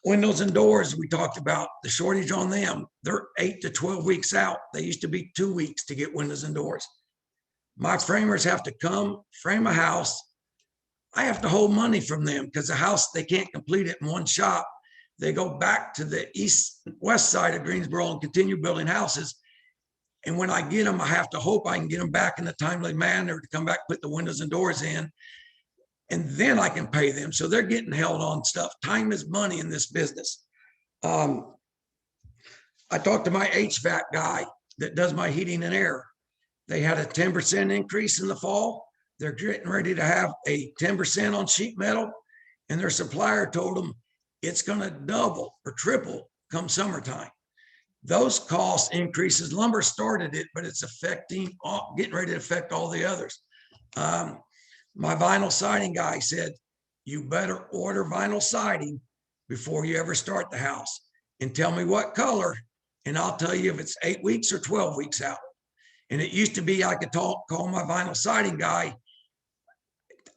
Windows and doors, we talked about the shortage on them. They're 8 to 12 weeks out. They used to be 2 weeks to get windows and doors. My framers have to come frame a house. I have to hold money from them because the house, they can't complete it in one shop. They go back to the west side of Greensboro and continue building houses. And when I get them, I have to hope I can get them back in a timely manner to come back, put the windows and doors in, and then I can pay them. So they're getting held on stuff. Time is money in this business. I talked to my HVAC guy that does my heating and air. They had a 10% increase in the fall. They're getting ready to have a 10% on sheet metal, and their supplier told them it's going to double or triple come summertime. Those cost increases, lumber started it, but it's getting ready to affect all the others. My vinyl siding guy said, you better order vinyl siding before you ever start the house and tell me what color, and I'll tell you if it's 8 weeks or 12 weeks out. And it used to be I could call my vinyl siding guy.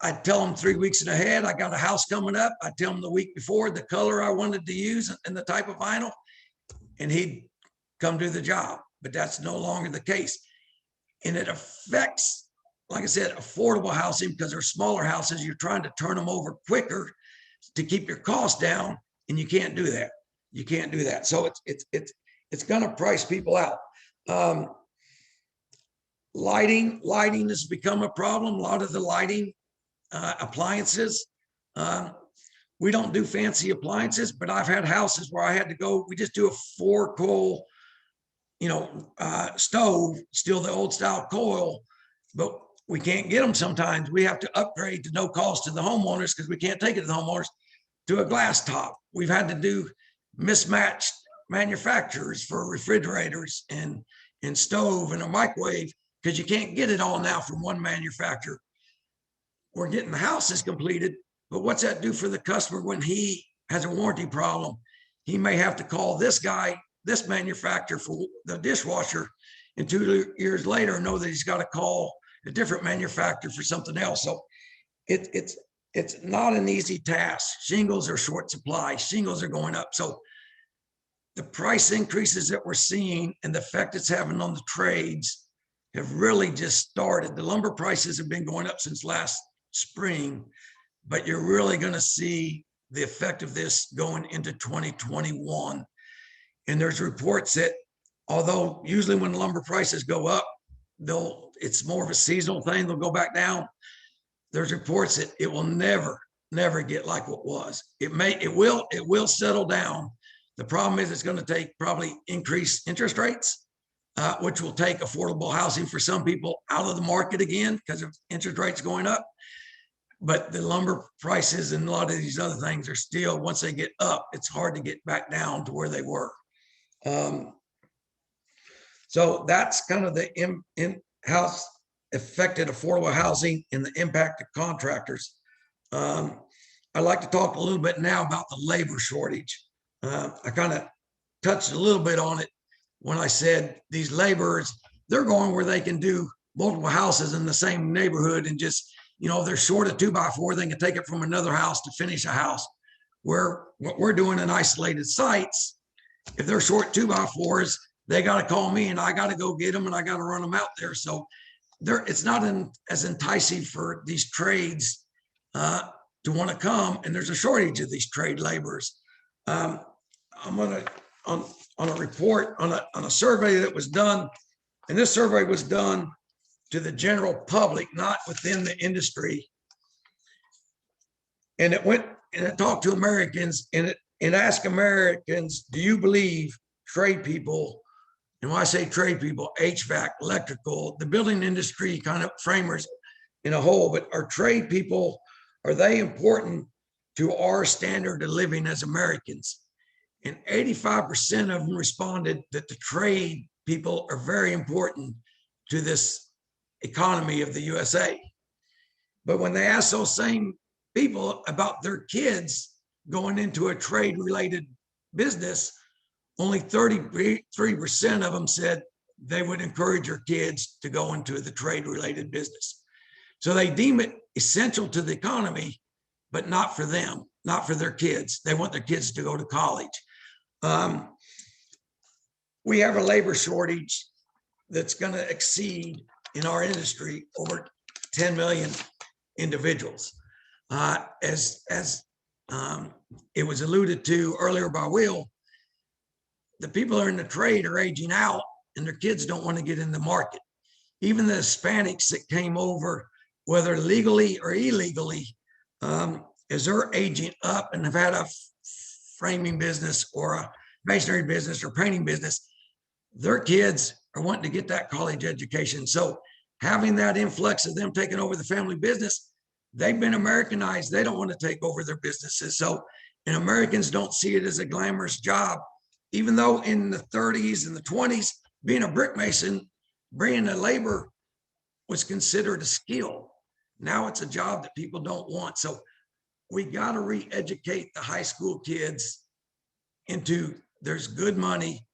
I'd tell him 3 weeks ahead, I got a house coming up. I'd tell him the week before the color I wanted to use and the type of vinyl, and he'd come do the job. But that's no longer the case. And it affects, like I said, affordable housing because they're smaller houses. You're trying to turn them over quicker to keep your costs down, and you can't do that. You can't do that. So it's going to price people out. Lighting has become a problem. A lot of the lighting appliances. We don't do fancy appliances, but I've had houses where I had to go, we just do a 4-coal, stove, still the old style coil, but we can't get them sometimes. We have to upgrade to no cost to the homeowners because we can't take it to the homeowners to a glass top. We've had to do mismatched manufacturers for refrigerators and stove and a microwave because you can't get it all now from one manufacturer. We're getting the houses completed, but what's that do for the customer when he has a warranty problem? He may have to call this guy, this manufacturer for the dishwasher, and 2 years later know that he's got to call a different manufacturer for something else. So it's not an easy task. Shingles are short supply. Shingles are going up. So the price increases that we're seeing and the effect it's having on the trades have really just started. The lumber prices have been going up since last spring, but you're really going to see the effect of this going into 2021. And there's reports that although usually when lumber prices go up, it's more of a seasonal thing, they'll go back down. There's reports that it will never get like what was. It will settle down. The problem is it's going to take probably increased interest rates, which will take affordable housing for some people out of the market again because of interest rates going up. But the lumber prices and a lot of these other things are still, once they get up, it's hard to get back down to where they were. So that's kind of the in-house affected affordable housing and the impact of contractors. I'd like to talk a little bit now about the labor shortage. I kind of touched a little bit on it when I said these laborers, they're going where they can do multiple houses in the same neighborhood and just, if they're short a 2x4, they can take it from another house to finish a house. Where what we're doing in isolated sites, if they're short 2x4s, they got to call me and I got to go get them and I got to run them out there. So it's not as enticing for these trades to want to come, and there's a shortage of these trade laborers. I'm going to on a report on a survey that was done, and this survey was done to the general public, not within the industry. And it talked to Americans and it asked Americans, do you believe trade people, and when I say trade people, HVAC, electrical, the building industry kind of framers in a whole, but are trade people, are they important to our standard of living as Americans? And 85% of them responded that the trade people are very important to this economy of the USA. But when they asked those same people about their kids going into a trade related business, only 33% of them said they would encourage their kids to go into the trade related business. So they deem it essential to the economy, but not for them, not for their kids. They want their kids to go to college. We have a labor shortage that's going to exceed in our industry over 10 million individuals. As it was alluded to earlier by Will, the people that are in the trade are aging out and their kids don't want to get in the market. Even the Hispanics that came over, whether legally or illegally, as they're aging up and have had a framing business or a masonry business or painting business, their kids are wanting to get that college education. So having that influx of them taking over the family business, they've been Americanized. They don't want to take over their businesses. So, and Americans don't see it as a glamorous job, even though in the 30s and the 20s, being a brick mason, bringing the labor was considered a skill. Now it's a job that people don't want. So we got to re-educate the high school kids into there's good money.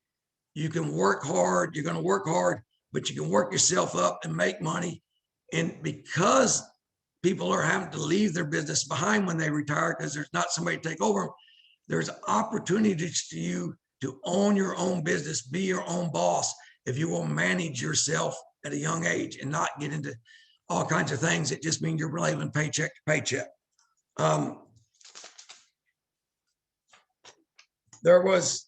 You can work hard. You're going to work hard, but you can work yourself up and make money. And because people are having to leave their business behind when they retire because there's not somebody to take over, there's opportunities for you to own your own business, be your own boss, if you will manage yourself at a young age and not get into all kinds of things that just mean you're living paycheck to paycheck. There was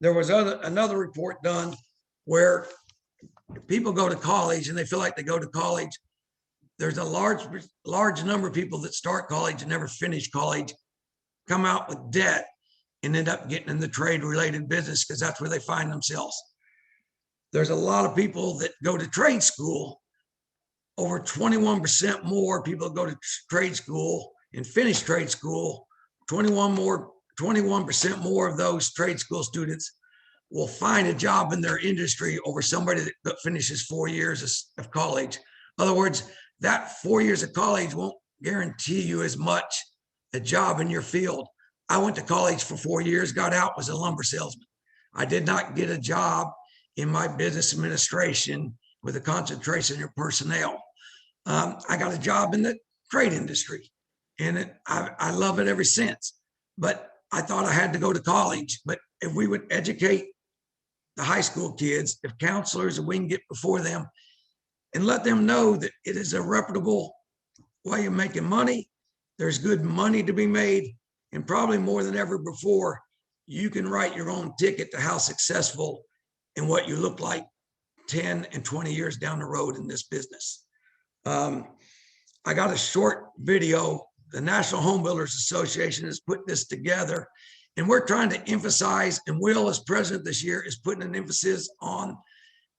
there was another report done where people go to college and they feel like they go to college. There's a large number of people that start college and never finish college, come out with debt, and end up getting in the trade-related business because that's where they find themselves. There's a lot of people that go to trade school. Over 21% more people go to trade school and finish trade school. 21% more of those trade school students will find a job in their industry over somebody that finishes 4 years of college. In other words, that 4 years of college won't guarantee you as much a job in your field. I went to college for 4 years, got out, was a lumber salesman. I did not get a job in my business administration with a concentration in personnel. I got a job in the trade industry, and I love it ever since. But I thought I had to go to college. But if we would educate the high school kids, if counselors, if we can get before them and let them know that it is a reputable way of making money, there's good money to be made, and probably more than ever before, you can write your own ticket to how successful and what you look like 10 and 20 years down the road in this business. I got a short video. The National Home Builders Association has put this together, and we're trying to emphasize, and Will, as president this year, is putting an emphasis on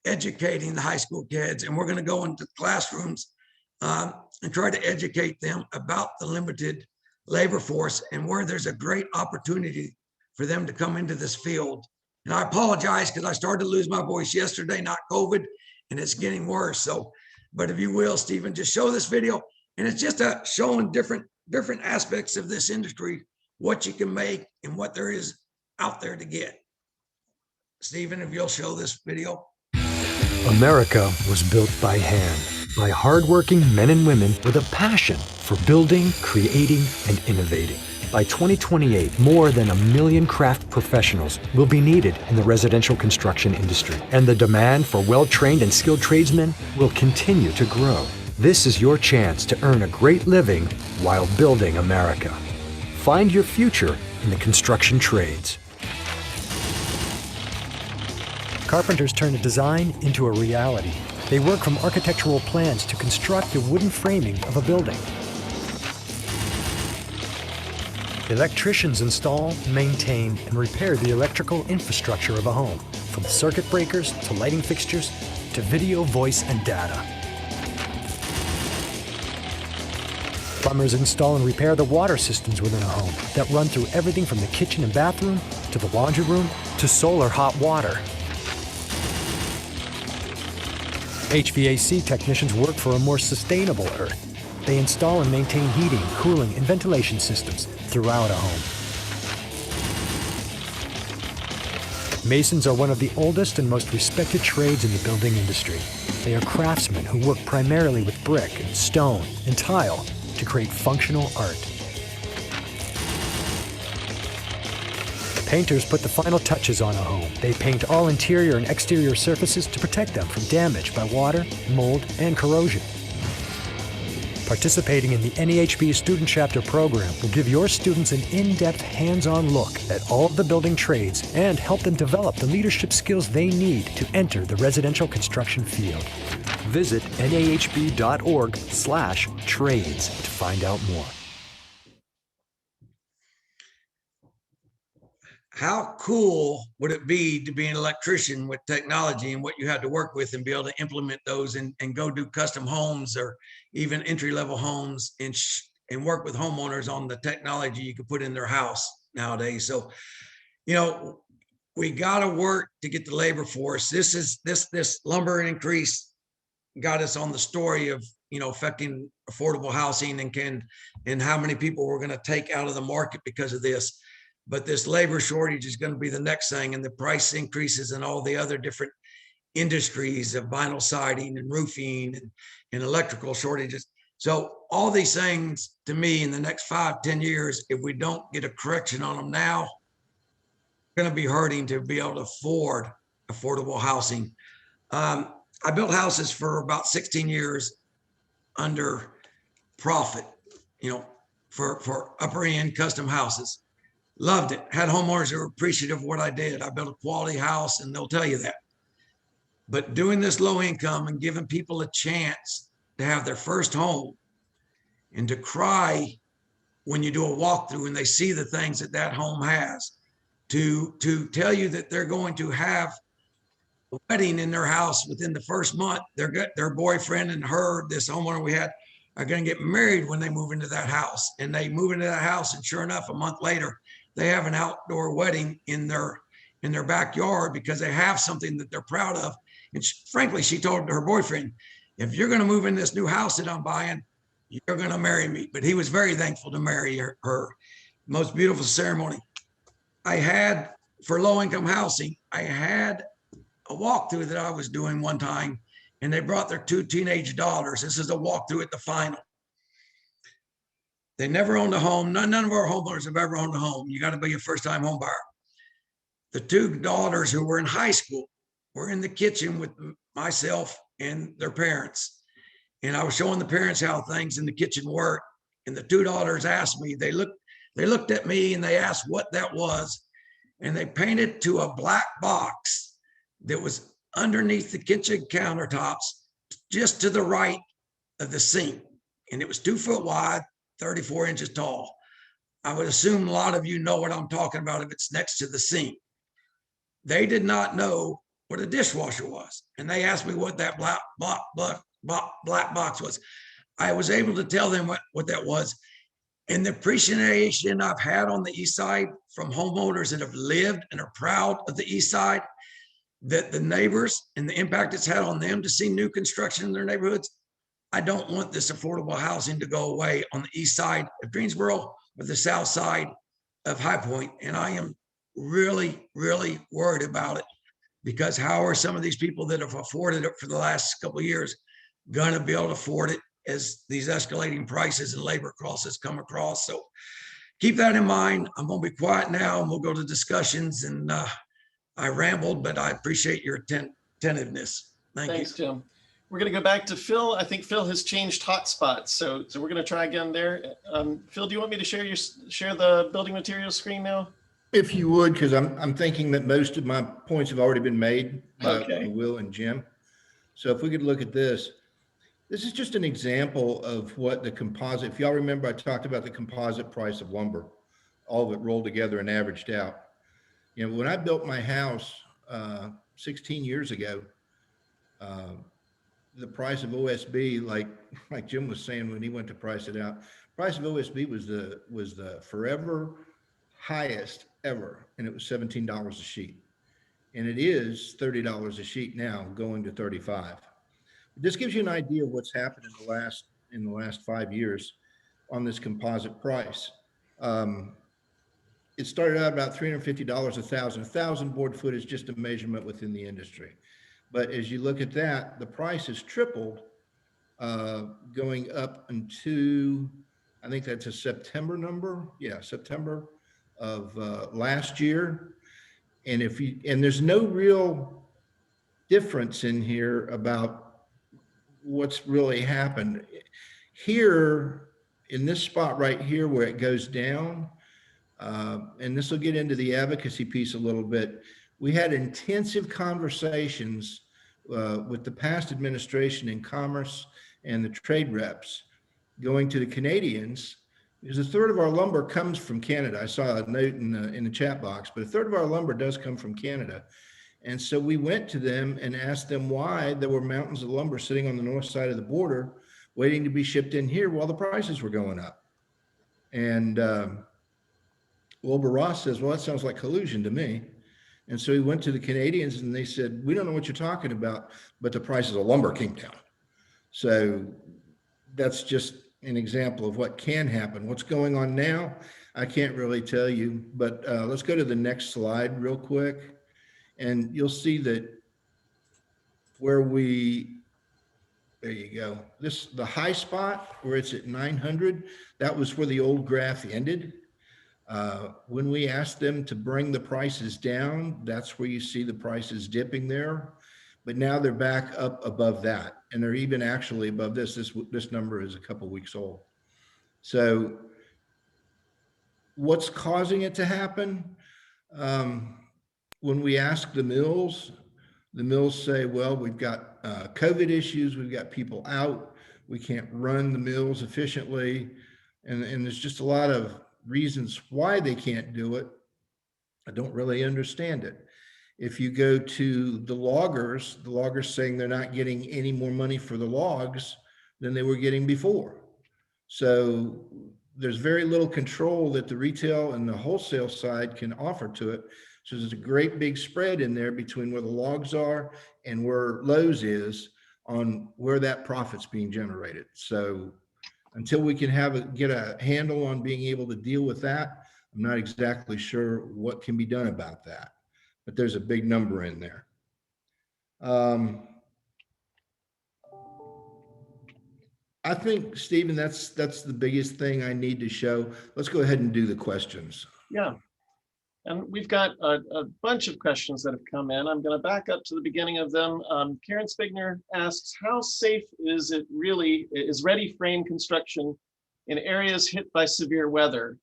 educating the high school kids. And we're going to go into classrooms and try to educate them about the limited labor force and where there's a great opportunity for them to come into this field. And I apologize because I started to lose my voice yesterday, not COVID, and it's getting worse. So, but if you will, Stephen, just show this video. And it's just showing different aspects of this industry, what you can make and what there is out there to get. Stephen, if you'll show this video. America was built by hand, by hardworking men and women with a passion for building, creating, and innovating. By 2028, more than 1 million craft professionals will be needed in the residential construction industry, and the demand for well-trained and skilled tradesmen will continue to grow. This is your chance to earn a great living while building America. Find your future in the construction trades. Carpenters turn a design into a reality. They work from architectural plans to construct the wooden framing of a building. Electricians install, maintain, and repair the electrical infrastructure of a home, from circuit breakers to lighting fixtures to video, voice, and data. Plumbers install and repair the water systems within a home that run through everything from the kitchen and bathroom to the laundry room to solar hot water. HVAC technicians work for a more sustainable Earth. They install and maintain heating, cooling, and ventilation systems throughout a home. Masons are one of the oldest and most respected trades in the building industry. They are craftsmen who work primarily with brick and stone and tile to create functional art. Painters put the final touches on a home. They paint all interior and exterior surfaces to protect them from damage by water, mold, and corrosion. Participating in the NAHB Student Chapter program will give your students an in-depth, hands-on look at all of the building trades and help them develop the leadership skills they need to enter the residential construction field. Visit nahb.org/trades to find out more. How cool would it be to be an electrician with technology and what you had to work with and be able to implement those and go do custom homes or even entry-level homes and work with homeowners on the technology you could put in their house nowadays. So, you know, we got to work to get the labor force. This lumber increase got us on the story of, you know, affecting affordable housing and how many people we're going to take out of the market because of this. But this labor shortage is going to be the next thing, and the price increases in all the other different industries of vinyl siding and roofing and electrical shortages. So all these things, to me, in the next 5-10 years, if we don't get a correction on them now, we're going to be hurting to be able to afford affordable housing. I built houses for about 16 years under profit, you know, for upper end custom houses. Loved it. Had homeowners who were appreciative of what I did. I built a quality house, and they'll tell you that. But doing this low income and giving people a chance to have their first home and to cry when you do a walkthrough and they see the things that that home has, to tell you that they're going to have a wedding in their house within the first month. Their boyfriend and her, this homeowner we had, are going to get married when they move into that house. And they move into that house, and sure enough, a month later, they have an outdoor wedding in their backyard because they have something that they're proud of. And frankly, she told her boyfriend, if you're going to move in this new house that I'm buying, you're going to marry me. But he was very thankful to marry her. Most beautiful ceremony. I had, for low income housing, I had a walkthrough that I was doing one time, and they brought their 2 teenage daughters. This is a walkthrough at the final. They never owned a home. None of our homeowners have ever owned a home. You got to be a first time home buyer. The 2 daughters who were in high school were in the kitchen with myself and their parents. And I was showing the parents how things in the kitchen work. And the 2 daughters asked me, they looked at me and they asked what that was. And they painted to a black box that was underneath the kitchen countertops, just to the right of the sink. And it was 2 foot wide, 34 inches tall. I would assume a lot of you know what I'm talking about if it's next to the sink. They did not know what a dishwasher was. And they asked me what that black box was. I was able to tell them what that was. And the appreciation I've had on the East Side from homeowners that have lived and are proud of the East Side, that the neighbors and the impact it's had on them to see new construction in their neighborhoods. I don't want this affordable housing to go away on the East Side of Greensboro or the South Side of High Point. And I am really, really worried about it, because how are some of these people that have afforded it for the last couple of years going to be able to afford it as these escalating prices and labor costs come across? So keep that in mind. I'm going to be quiet now, and we'll go to discussions. And I rambled, but I appreciate your attentiveness. Thanks, Jim. We're going to go back to Phil. I think Phil has changed hotspots, so we're going to try again there. Phil, do you want me to share the building materials screen now? If you would, because I'm thinking that most of my points have already been made by Will and Jim. So if we could look at this. This is just an example of what the composite, if y'all remember, I talked about the composite price of lumber, all of it rolled together and averaged out. You know, when I built my house 16 years ago, the price of OSB, like Jim was saying when he went to price it out, price of OSB was the forever highest ever, and it was $17 a sheet. And it is $30 a sheet now, going to 35. This gives you an idea of what's happened in the last 5 years on this composite price. It started out about $350 a thousand. 1,000 board foot is just a measurement within the industry. But as you look at that, the price has tripled, going up into, I think that's a September number. Yeah, September of last year. And there's no real difference in here about what's really happened here in this spot right here where it goes down. And this will get into the advocacy piece a little bit. We had intensive conversations with the past administration in commerce and the trade reps going to the Canadians, because a third of our lumber comes from Canada. I saw a note in the chat box, but a third of our lumber does come from Canada. And so we went to them and asked them why there were mountains of lumber sitting on the north side of the border waiting to be shipped in here while the prices were going up. And Wilbur Ross says, well, that sounds like collusion to me. And so he went to the Canadians and they said, we don't know what you're talking about, but the prices of lumber came down. So that's just an example of what can happen. What's going on now, I can't really tell you, but let's go to the next slide real quick. And you'll see that there you go. The high spot where it's at 900, that was where the old graph ended. When we asked them to bring the prices down, that's where you see the prices dipping there. But now they're back up above that. And they're even actually above this. This number is a couple weeks old. So what's causing it to happen? When we ask the mills say, well, we've got COVID issues, we've got people out, we can't run the mills efficiently. And there's just a lot of reasons why they can't do it. I don't really understand it. If you go to the loggers saying they're not getting any more money for the logs than they were getting before. So there's very little control that the retail and the wholesale side can offer to it. So there's a great big spread in there between where the logs are and where Lowe's is on where that profit's being generated. So until we can get a handle on being able to deal with that, I'm not exactly sure what can be done about that, but there's a big number in there. I think, Stephen, that's the biggest thing I need to show. Let's go ahead and do the questions. Yeah. And we've got a bunch of questions that have come in. I'm going to back up to the beginning of them. Karen Spigner asks, how safe is it really, is ready frame construction in areas hit by severe weather?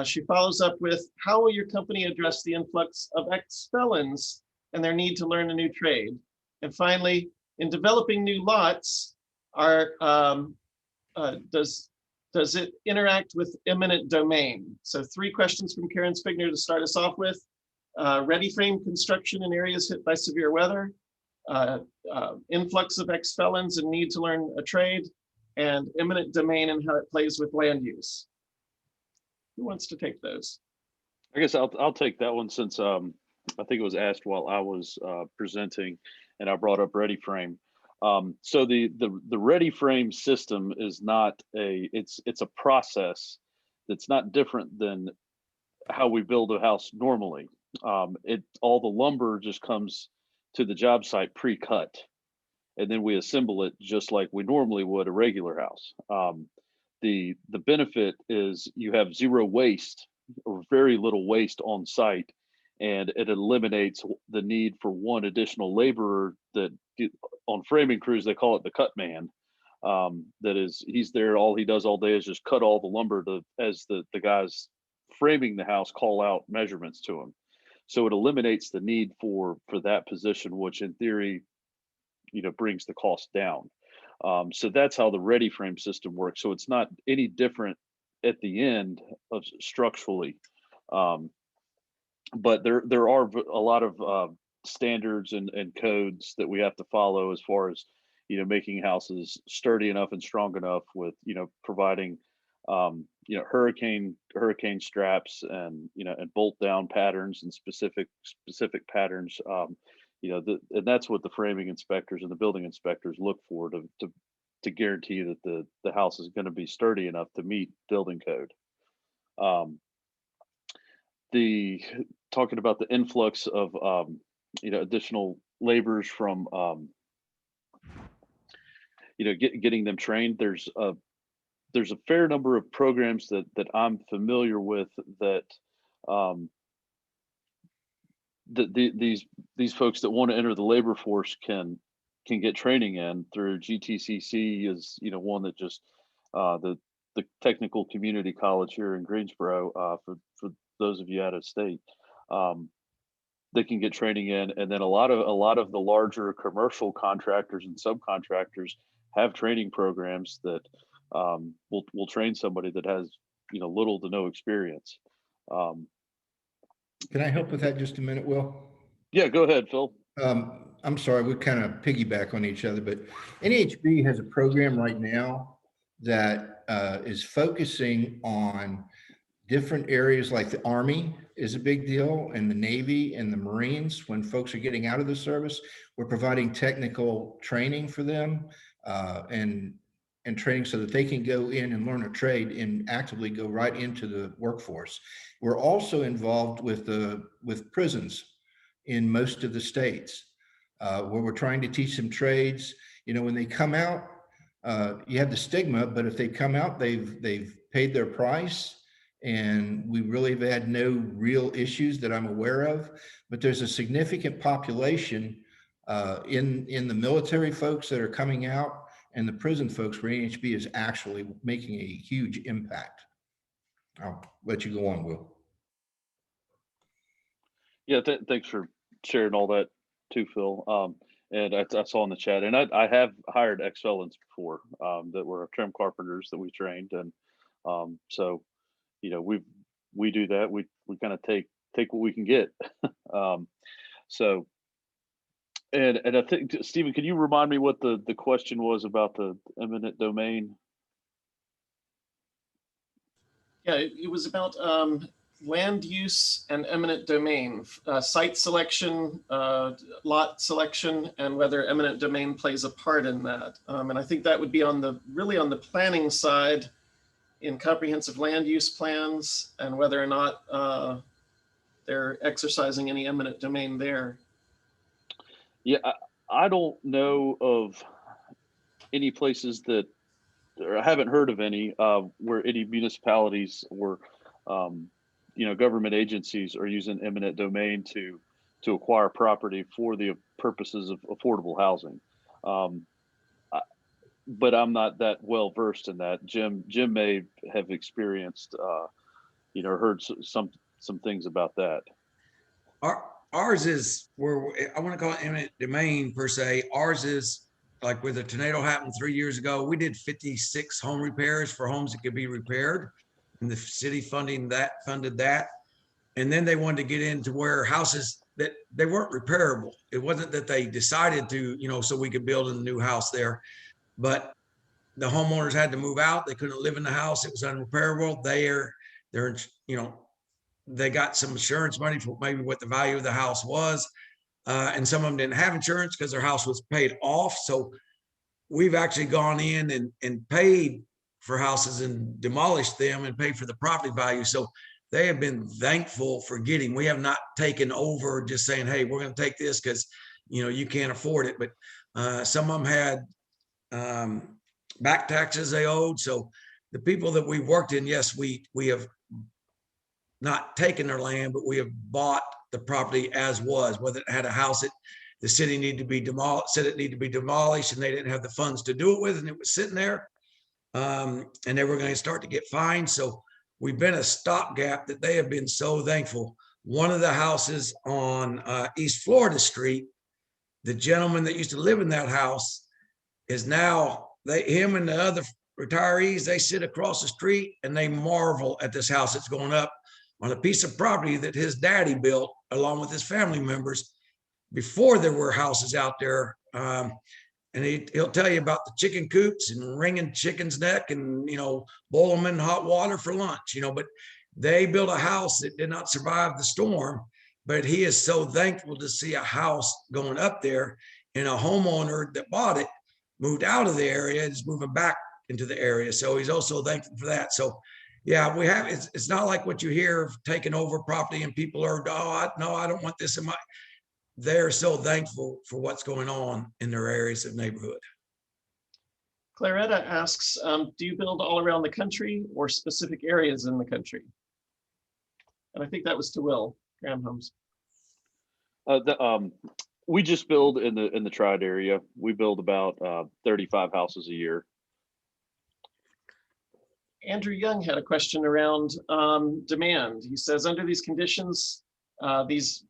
She follows up with, how will your company address the influx of ex-felons and their need to learn a new trade? And finally, in developing new lots, does it interact with eminent domain? So 3 questions from Karen Spigner to start us off with. Ready frame construction in areas hit by severe weather, influx of ex-felons and need to learn a trade, and eminent domain and how it plays with land use. Who wants to take those? I guess I'll take that one since I think it was asked while I was presenting, and I brought up ready frame. So the ready frame system is not it's a process that's not different than how we build a house normally. All the lumber just comes to the job site pre-cut, and then we assemble it just like we normally would a regular house. The benefit is you have zero waste or very little waste on site, and it eliminates the need for one additional laborer that on framing crews, they call it the cut man. He's there, all he does all day is just cut all the lumber as the guys framing the house call out measurements to him. So it eliminates the need for that position, which in theory, brings the cost down. So that's how the ready frame system works. So it's not any different at the end of structurally. But there are a lot of standards and codes that we have to follow as far as making houses sturdy enough and strong enough with providing hurricane straps and and bolt down patterns and specific patterns. And that's what the framing inspectors and the building inspectors look for to guarantee that the house is going to be sturdy enough to meet building code. Talking about the influx of additional laborers from getting them trained, there's a fair number of programs that I'm familiar with that these folks that want to enter the labor force can get training in through. GTCC is one that just the technical community college here in Greensboro, for those of you out of state, they can get training in. And then a lot of the larger commercial contractors and subcontractors have training programs that will train somebody that has little to no experience. Can I help with that just a minute, Will? Yeah, go ahead, Phil. I'm sorry, we kind of piggyback on each other, but NHB has a program right now that is focusing on different areas, like the Army is a big deal, and the Navy and the Marines. When folks are getting out of the service, we're providing technical training for them and training so that they can go in and learn a trade and actively go right into the workforce. We're also involved with prisons in most of the states, where we're trying to teach them trades. When they come out, you have the stigma, but if they come out, they've paid their price, and we really have had no real issues that I'm aware of. But there's a significant population in the military folks that are coming out and the prison folks where NHB is actually making a huge impact. I'll let you go on, Will. Yeah, thanks for sharing all that too, Phil. And I saw in the chat, and I have hired ex-felons before that were trim carpenters that we trained, and so we do that. We kind of take what we can get. Um, so and I think Stephen, can you remind me what the question was about the eminent domain? Yeah, it was about land use and eminent domain, site selection, lot selection, and whether eminent domain plays a part in that. And I think that would be really on the planning side in comprehensive land use plans, and whether or not they're exercising any eminent domain there. Yeah, I don't know of any places that, or I haven't heard of any where any municipalities or government agencies are using eminent domain to acquire property for the purposes of affordable housing. But I'm not that well versed in that. Jim may have experienced, heard some things about that. Ours is where I want to call it eminent domain per se. Ours is like where the tornado happened 3 years ago. We did 56 home repairs for homes that could be repaired, and the city funded that. And then they wanted to get into where houses that they weren't repairable. It wasn't that they decided to, so we could build a new house there, but the homeowners had to move out. They couldn't live in the house. It was unrepairable. They're, they got some insurance money for maybe what the value of the house was. And some of them didn't have insurance because their house was paid off. So we've actually gone in and paid for houses and demolished them and paid for the property value. So they have been thankful for getting. We have not taken over just saying, hey, we're going to take this because you can't afford it. But some of them had back taxes they owed. So the people that we've worked in, yes, we have not taken their land, but we have bought the property as was, whether it had a house that the city needed to be demolished, said it needed to be demolished, and they didn't have the funds to do it with, and it was sitting there. And they were going to start to get fined. So we've been a stopgap that they have been so thankful. One of the houses on East Florida Street, the gentleman that used to live in that house is now, him and the other retirees, they sit across the street and they marvel at this house that's going up on a piece of property that his daddy built along with his family members before there were houses out there. And he'll tell you about the chicken coops and wringing chicken's neck and, boil them in hot water for lunch, but they built a house that did not survive the storm. But he is so thankful to see a house going up there, and a homeowner that bought it moved out of the area and is moving back into the area. So he's also thankful for that. So yeah, we have, it's not like what you hear of taking over property and people are, no, I don't want this in my, they're so thankful for what's going on in their areas of neighborhood. Claretta asks, do you build all around the country or specific areas in the country? And I think that was to Will, Graham Homes. We just build in the Triad area. We build about 35 houses a year. Andrew Young had a question around demand. He says, under these conditions, these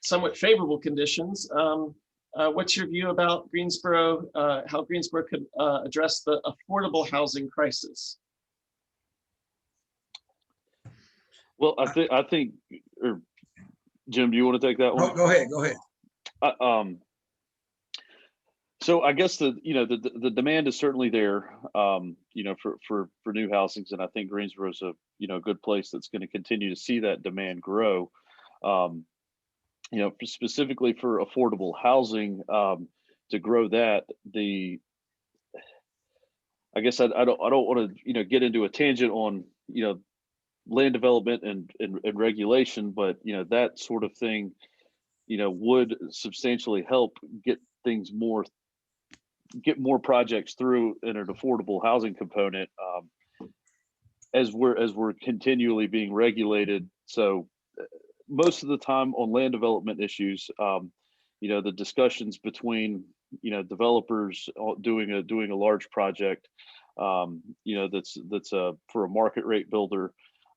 somewhat favorable conditions, what's your view about Greensboro, how Greensboro could address the affordable housing crisis? Well, I think, or Jim, do you want to take that one? Go ahead. So I guess the demand is certainly there, for new housings, and I think Greensboro is a good place that's going to continue to see that demand grow. Specifically for affordable housing, to grow that, I guess I don't want to get into a tangent on land development and regulation, but that sort of thing would substantially help get more projects through in an affordable housing component, as we're continually being regulated. So most of the time on land development issues, the discussions between developers doing a large project, that's for a market rate builder,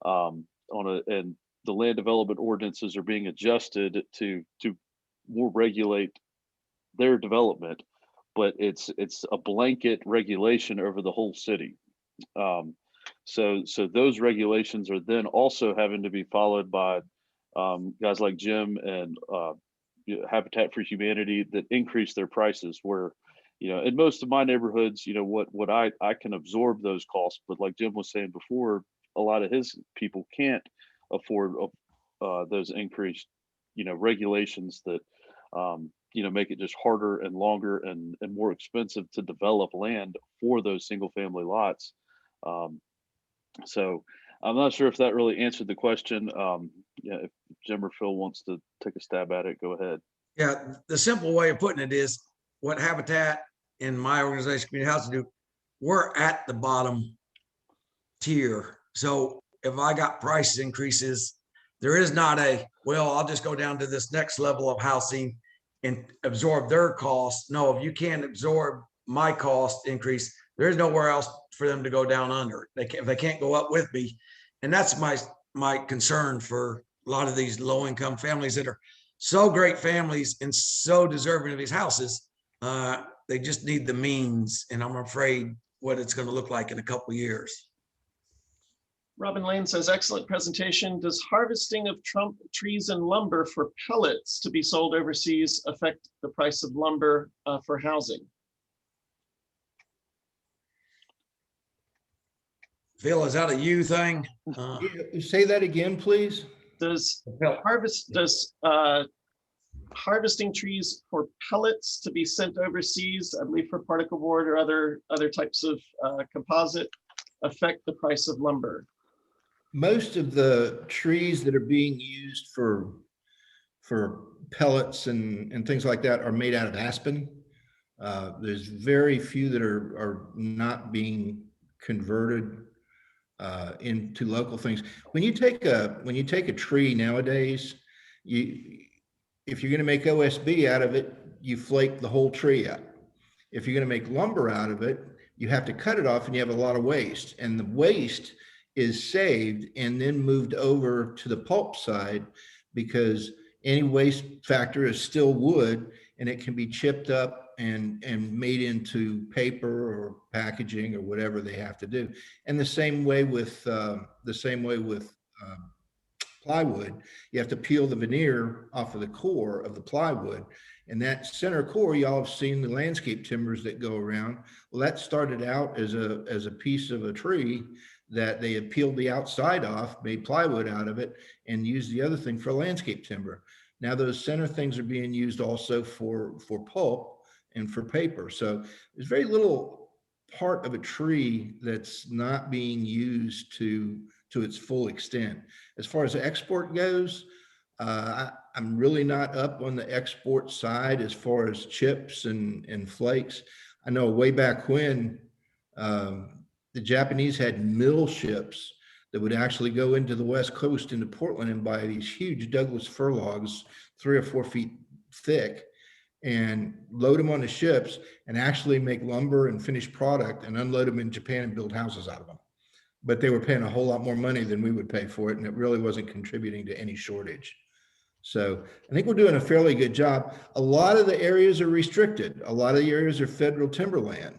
and the land development ordinances are being adjusted to more regulate their development, but it's a blanket regulation over the whole city. So those regulations are then also having to be followed by guys like Jim and Habitat for Humanity that increase their prices. Where, in most of my neighborhoods, what I can absorb those costs, but like Jim was saying before, a lot of his people can't afford those increased, regulations that make it just harder and longer and more expensive to develop land for those single family lots. So I'm not sure if that really answered the question. Yeah, if Jim or Phil wants to take a stab at it, go ahead. Yeah, the simple way of putting it is what Habitat in my organization, Community Housing, do. We're at the bottom tier. So if I got price increases, there is not I'll just go down to this next level of housing and absorb their costs. No, if you can't absorb my cost increase, there's nowhere else for them to go down under. If they can't go up with me. And that's my concern for a lot of these low income families that are so great families and so deserving of these houses. They just need the means. And I'm afraid what it's going to look like in a couple of years. Robin Lane says, excellent presentation. Does harvesting of trunk trees and lumber for pellets to be sold overseas affect the price of lumber for housing? Phil, is that a you thing? Say that again, please. Does harvesting trees for pellets to be sent overseas, I believe for particle board or other types of composite, affect the price of lumber? Most of the trees that are being used for pellets and things like that are made out of aspen. There's very few that are not being converted into local things. When you take a tree nowadays, if you're going to make OSB out of it, you flake the whole tree out. If you're going to make lumber out of it, you have to cut it off, and you have a lot of waste. And the waste is saved and then moved over to the pulp side, because any waste factor is still wood, and it can be chipped up and made into paper or packaging or whatever they have to do. And the same way with plywood. You have to peel the veneer off of the core of the plywood, and that center core, y'all have seen the landscape timbers that go around. Well, that started out as a piece of a tree that they had peeled the outside off, made plywood out of it, and used the other thing for landscape timber. Now those center things are being used also for pulp and for paper. So there's very little part of a tree that's not being used to its full extent. As far as export goes, I'm really not up on the export side as far as chips and flakes. I know way back when the Japanese had mill ships that would actually go into the West Coast, into Portland, and buy these huge Douglas fir logs, 3 or 4 feet thick, and load them on the ships and actually make lumber and finished product and unload them in Japan and build houses out of them. But they were paying a whole lot more money than we would pay for it, and it really wasn't contributing to any shortage. So I think we're doing a fairly good job. A lot of the areas are restricted. A lot of the areas are federal timberland.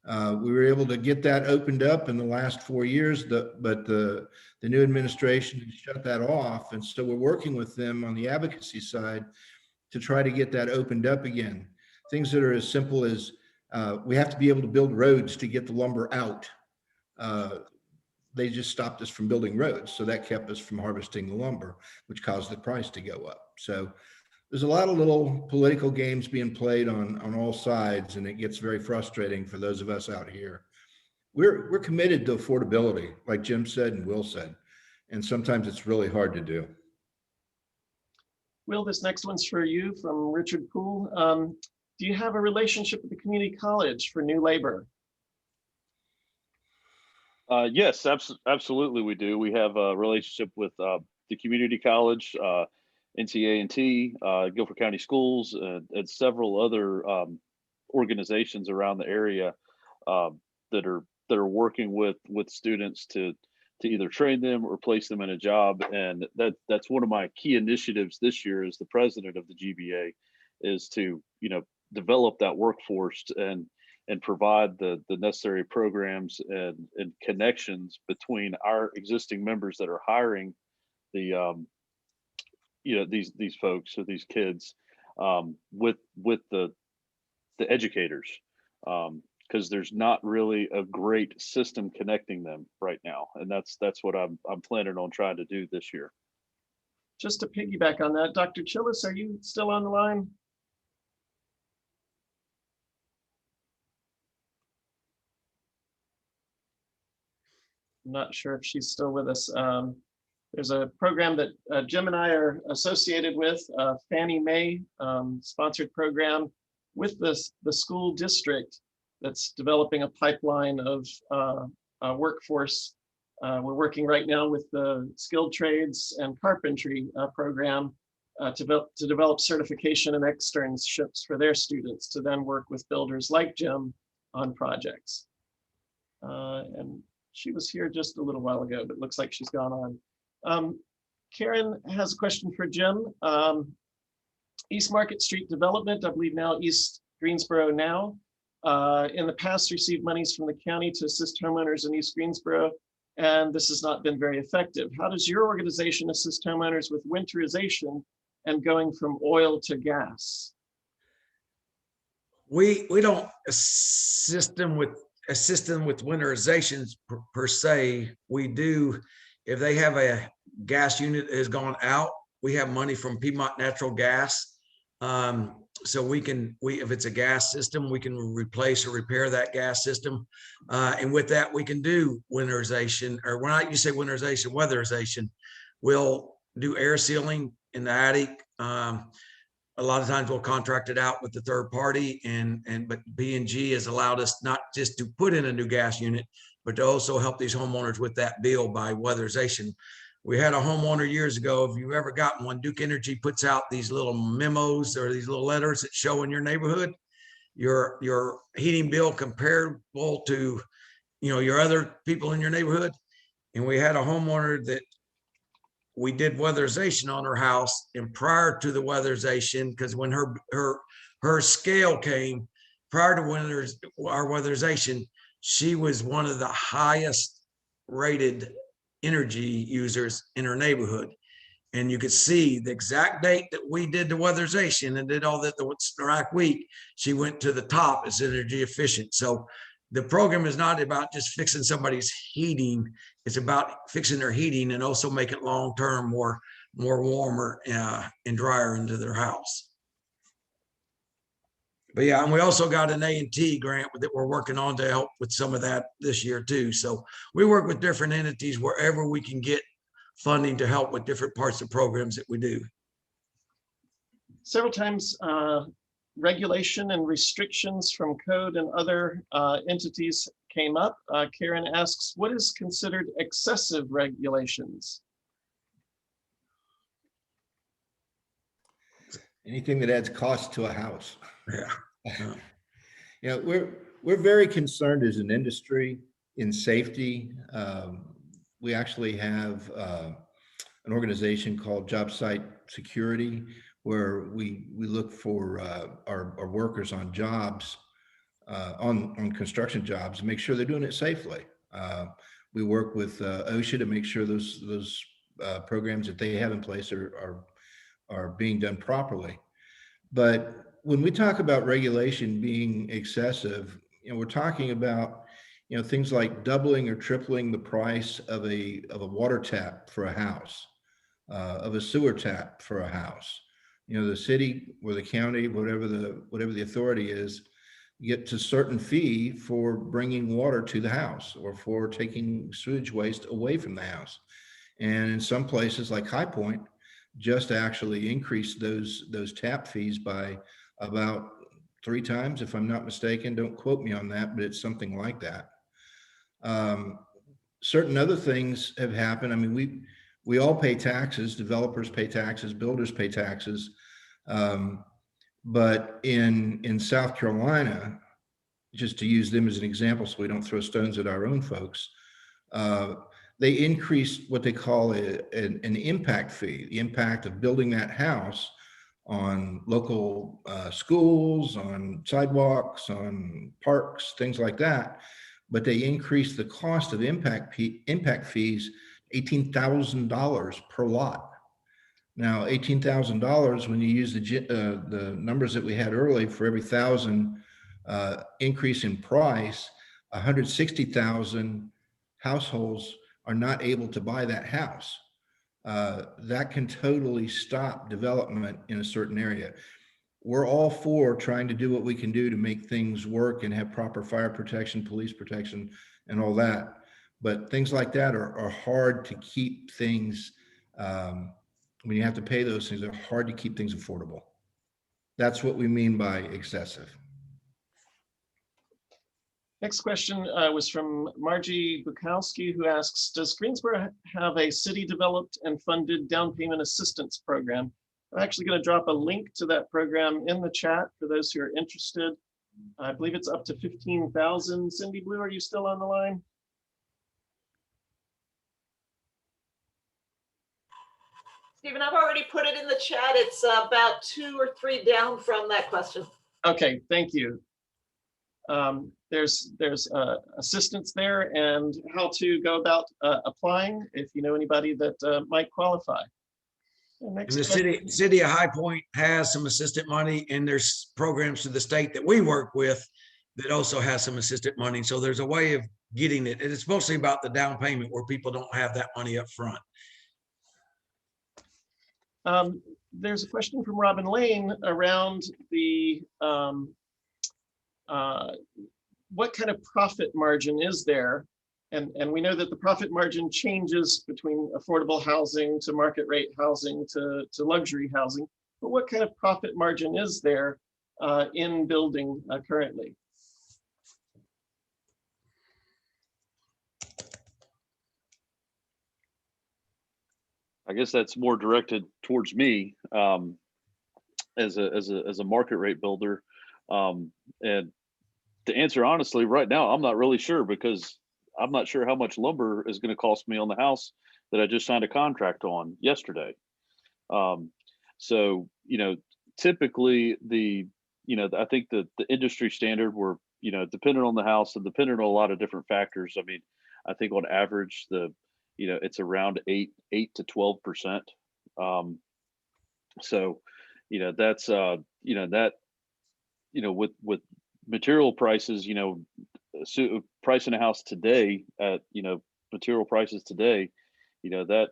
We were able to get that opened up in the last 4 years, but the new administration shut that off. And so we're working with them on the advocacy side to try to get that opened up again. Things that are as simple as we have to be able to build roads to get the lumber out. They just stopped us from building roads. So that kept us from harvesting the lumber, which caused the price to go up. So there's a lot of little political games being played on all sides, and it gets very frustrating for those of us out here. We're committed to affordability, like Jim said and Will said, and sometimes it's really hard to do. Will, this next one's for you from Richard Poole. Do you have a relationship with the community college for new labor? Yes, absolutely we do. We have a relationship with the community college, NCA&T, Guilford County Schools, and several other organizations around the area that are working with students to to either train them or place them in a job. And that's one of my key initiatives this year as the president of the GBA, is to, develop that workforce and provide the necessary programs and connections between our existing members that are hiring the these folks or these kids, with the educators, because there's not really a great system connecting them right now, and that's what I'm planning on trying to do this year. Just to piggyback on that, Dr. Chillis, are you still on the line? I'm not sure if she's still with us. There's a program that Jim and I are associated with, Fannie Mae sponsored program with the school district that's developing a pipeline of workforce. We're working right now with the skilled trades and carpentry program to develop certification and externships for their students to then work with builders like Jim on projects. And she was here just a little while ago, but looks like she's gone on. Karen has a question for Jim. East Market Street development, I believe now East Greensboro now, in the past received monies from the county to assist homeowners in East Greensboro, and this has not been very effective. How does your organization assist homeowners with winterization and going from oil to gas? We don't assist them with winterizations per se. We do, if they have a gas unit that has gone out, we have money from Piedmont Natural Gas. So if it's a gas system, we can replace or repair that gas system. And with that, we can do winterization, or when you say winterization, weatherization. We'll do air sealing in the attic. A lot of times we'll contract it out with the third party, but B&G has allowed us not just to put in a new gas unit, but to also help these homeowners with that bill by weatherization. We had a homeowner years ago, if you've ever gotten one, Duke Energy puts out these little memos or these little letters that show in your neighborhood your heating bill comparable to your other people in your neighborhood. And we had a homeowner that we did weatherization on her house, and prior to the weatherization, because when her scale came prior to our weatherization, she was one of the highest rated energy users in her neighborhood. And you could see the exact date that we did the weatherization and did all that the strike week, she went to the top as energy efficient. So the program is not about just fixing somebody's heating. It's about fixing their heating and also make it long-term more warmer and drier into their house. But yeah, and we also got an A&T grant that we're working on to help with some of that this year too. So we work with different entities wherever we can get funding to help with different parts of programs that we do. Several times, regulation and restrictions from code and other entities came up. Karen asks, what is considered excessive regulations? Anything that adds cost to a house. Yeah. We're very concerned as an industry in safety. We actually have an organization called Job Site Security, where we look for our workers on jobs, on construction jobs, and make sure they're doing it safely. We work with OSHA to make sure those programs that they have in place are being done properly. But when we talk about regulation being excessive, we're talking about things like doubling or tripling the price of a water tap for a house, of a sewer tap for a house. The city or the county, whatever the authority is, gets a certain fee for bringing water to the house or for taking sewage waste away from the house. And in some places like High Point, just actually increased those tap fees by about 3 times, if I'm not mistaken. Don't quote me on that, but it's something like that. Certain other things have happened. I mean, we all pay taxes. Developers pay taxes. Builders pay taxes. But in South Carolina, just to use them as an example, so we don't throw stones at our own folks, they increased what they call an impact fee, the impact of building that house on local schools, on sidewalks, on parks, things like that. But they increased the cost of impact fees $18,000 per lot. Now, $18,000, when you use the numbers that we had early, for every 1,000 increase in price, 160,000 households are not able to buy that house. That can totally stop development in a certain area. We're all for trying to do what we can do to make things work and have proper fire protection, police protection, and all that. But things like that are hard to keep things, when you have to pay those things, they're hard to keep things affordable. That's what we mean by excessive. Next question was from Margie Bukowski, who asks, does Greensboro have a city developed and funded down payment assistance program? I'm actually going to drop a link to that program in the chat for those who are interested. I believe it's up to 15,000. Cindy Blue, are you still on the line? Stephen, I've already put it in the chat. It's about 2 or 3 down from that question. Okay, thank you. There's assistance there and how to go about applying if you know anybody that might qualify. And the city of High Point has some assistant money, and there's programs through the state that we work with that also has some assistant money. So there's a way of getting it. And it's mostly about the down payment where people don't have that money up front. There's a question from Robin Lane around the what kind of profit margin is there? And we know that the profit margin changes between affordable housing to market rate housing to luxury housing. But what kind of profit margin is there in building currently? I guess that's more directed towards me as a market rate builder. And to answer honestly, right now, I'm not really sure, because I'm not sure how much lumber is going to cost me on the house that I just signed a contract on yesterday. So, typically I think the industry standard were, depending on the house and depending on a lot of different factors. I mean, I think on average, it's around 8 to 12%. So, that's, with material prices, pricing a house today at, material prices today, that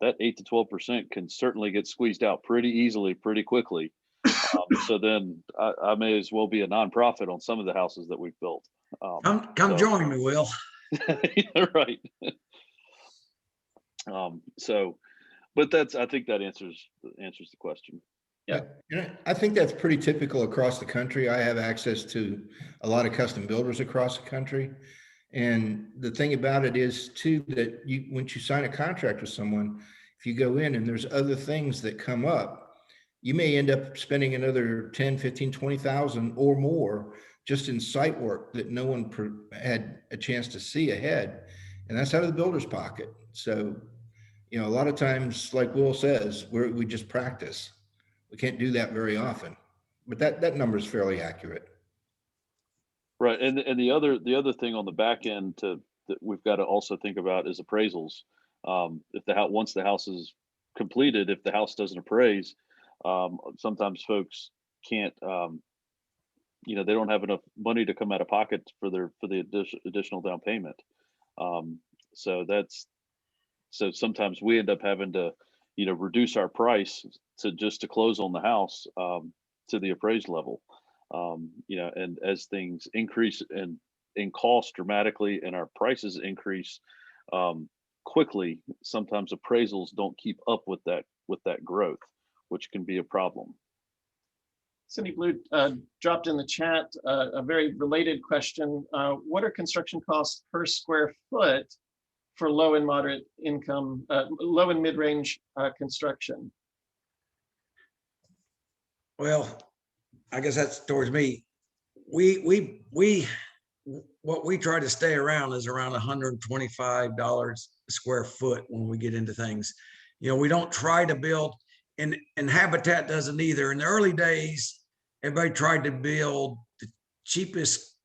8 to 12% can certainly get squeezed out pretty easily, pretty quickly. So then I may as well be a nonprofit on some of the houses that we've built. Come join me, Will. Right. But I think that answers the question. Yeah. I think that's pretty typical across the country. I have access to a lot of custom builders across the country. And the thing about it is too, that once you sign a contract with someone, if you go in and there's other things that come up, you may end up spending another 10, 15, 20,000 or more just in site work that no one had a chance to see ahead. And that's out of the builder's pocket. So, a lot of times, like Will says, we just practice. We can't do that very often, but that number is fairly accurate. Right, and the other thing on the back end that we've got to also think about is appraisals. Once the house is completed, if the house doesn't appraise, sometimes folks can't. They don't have enough money to come out of pocket for the additional down payment. So sometimes we end up having to, reduce our price to close on the house to the appraised level. And as things increase in cost dramatically and our prices increase quickly, sometimes appraisals don't keep up with that growth, which can be a problem. Cindy Blue dropped in the chat a very related question. What are construction costs per square foot for low and moderate income, low and mid-range construction? Well, I guess that's towards me. What we try to stay around is around $125 square foot when we get into things. You know, we don't try to build, and Habitat doesn't either. In the early days, everybody tried to build the cheapest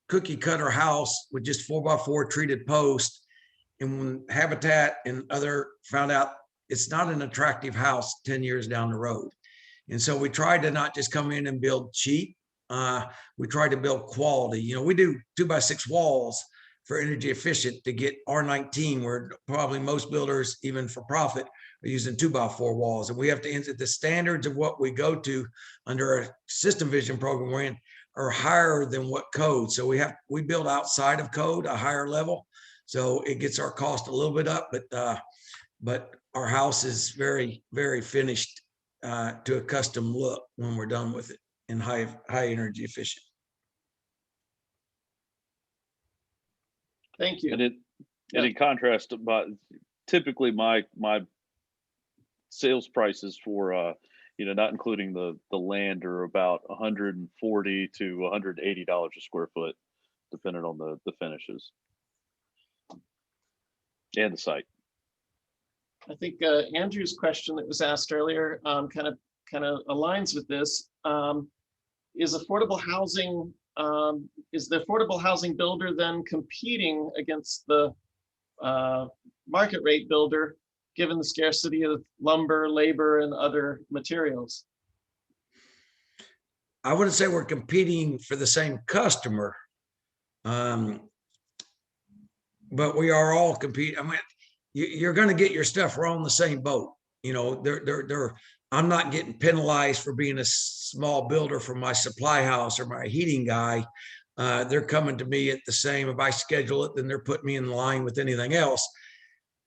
cookie cutter house with just 4x4 treated posts. And when Habitat and other found out it's not an attractive house 10 years down the road. And so we tried to not just come in and build cheap. We tried to build quality. You know, we do 2x6 walls for energy efficient to get R19, where probably most builders, even for profit, are using 2x4 walls. And we have to enter the standards of what we go to under a system vision program we're in are higher than what code. So we build outside of code, a higher level. So it gets our cost a little bit up, but our house is very, very finished to a custom look when we're done with it, and high energy efficient. Thank you. And in contrast, but typically my sales prices for not including the land are about $140 to $180 a square foot, depending on the finishes and the site. I think Andrew's question that was asked earlier kind of aligns with this. Is the affordable housing builder then competing against the market rate builder, given the scarcity of lumber, labor, and other materials? I wouldn't say we're competing for the same customer, but we are all competing. I mean, you're going to get your stuff. We're all in the same boat. You know, I'm not getting penalized for being a small builder for my supply house or my heating guy. They're coming to me at the same. If I schedule it, then they're putting me in line with anything else.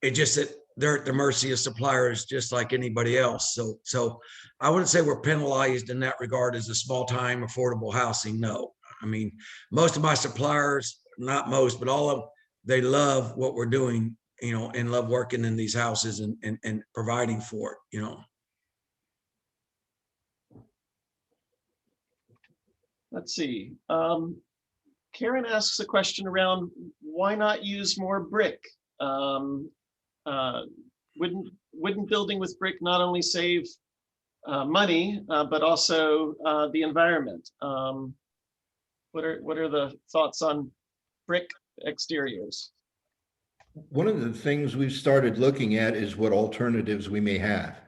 It just that they're at the mercy of suppliers, just like anybody else. So I wouldn't say we're penalized in that regard as a small time affordable housing. No, I mean, most of my suppliers, not most, but all of them, they love what we're doing, you know, and love working in these houses and providing for it, you know. Let's see. Karen asks a question around why not use more brick? Wouldn't building with brick not only save money, but also the environment? What are the thoughts on brick exteriors? One of the things we've started looking at is what alternatives we may have.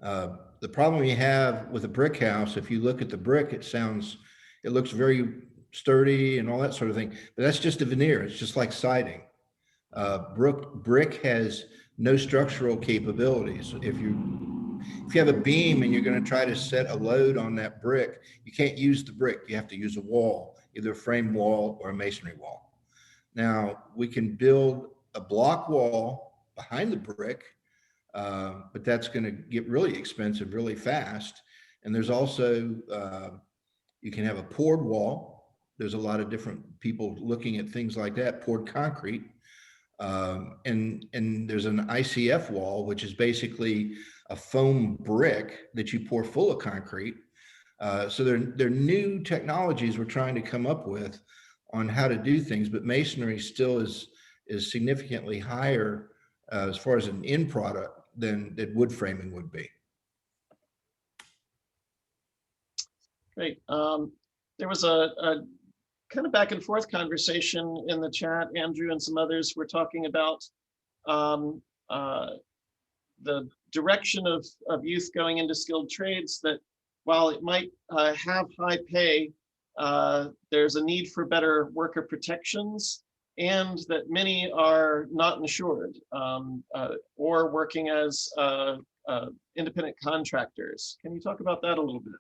The problem we have with a brick house, if you look at the brick, it looks very sturdy and all that sort of thing, but that's just a veneer. It's just like siding. Brick has no structural capabilities. If you have a beam and you're going to try to set a load on that brick, you can't use the brick. You have to use a wall, either a frame wall or a masonry wall. Now, we can build a block wall behind the brick, but that's going to get really expensive really fast. And there's also, you can have a poured wall. There's a lot of different people looking at things like that, poured concrete. And there's an ICF wall, which is basically a foam brick that you pour full of concrete. So they're new technologies we're trying to come up with on how to do things, but masonry still is significantly higher as far as an end product than wood framing would be. Great. There was a kind of back and forth conversation in the chat. Andrew and some others were talking about the direction of youth going into skilled trades, that while it might have high pay, there's a need for better worker protections, and that many are not insured or working as independent contractors. Can you talk about that a little bit?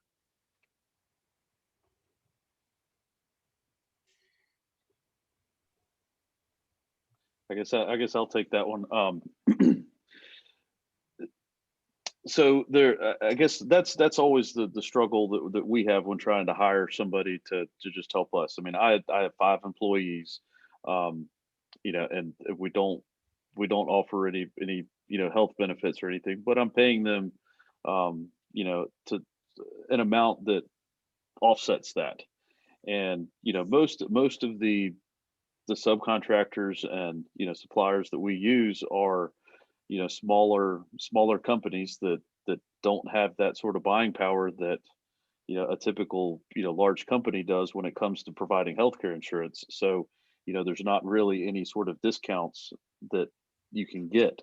I guess I'll take that one. So I guess that's always the struggle that we have when trying to hire somebody to just help us. I mean, I have 5 employees, and we don't offer any health benefits or anything, but I'm paying them, to an amount that offsets that. And most of the the subcontractors and, suppliers that we use are, smaller companies that don't have that sort of buying power that, a typical, large company does when it comes to providing healthcare insurance. So, there's not really any sort of discounts that you can get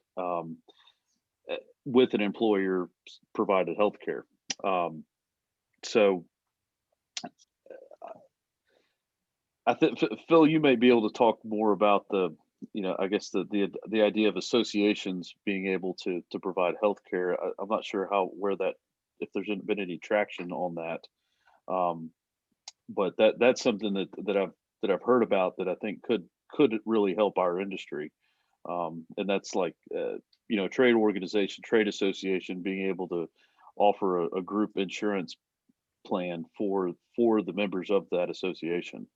with an employer provided healthcare. So I think, Phil, you may be able to talk more about I guess the idea of associations being able to provide healthcare. I'm not sure if there's been any traction on that. But that's something that I've heard about that I think could really help our industry. And that's like, trade organization, trade association being able to offer a group insurance plan for the members of that association.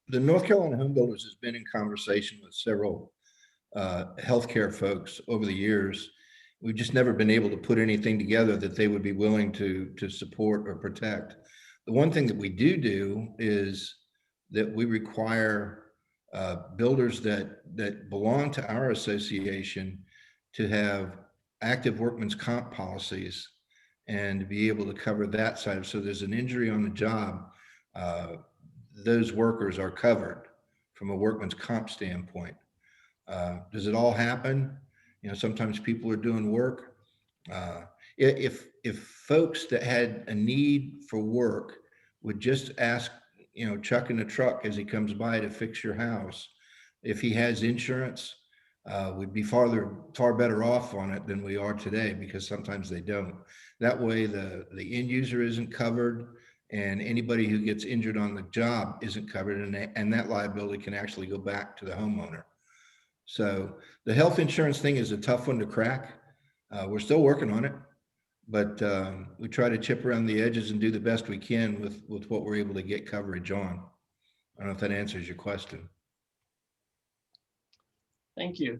The North Carolina Home Builders has been in conversation with several healthcare folks over the years. We've just never been able to put anything together that they would be willing to support or protect. The one thing that we do is that we require builders that belong to our association to have active workman's comp policies and to be able to cover that side. So there's an injury on the job, those workers are covered from a workman's comp standpoint. Does it all happen? Sometimes people are doing work. If folks that had a need for work would just ask, Chuck in the truck as he comes by to fix your house, if he has insurance, we'd be far better off on it than we are today, because sometimes they don't. That way the end user isn't covered, and anybody who gets injured on the job isn't covered, and that liability can actually go back to the homeowner. So the health insurance thing is a tough one to crack. We're still working on it, but we try to chip around the edges and do the best we can with what we're able to get coverage on. I don't know if that answers your question. Thank you.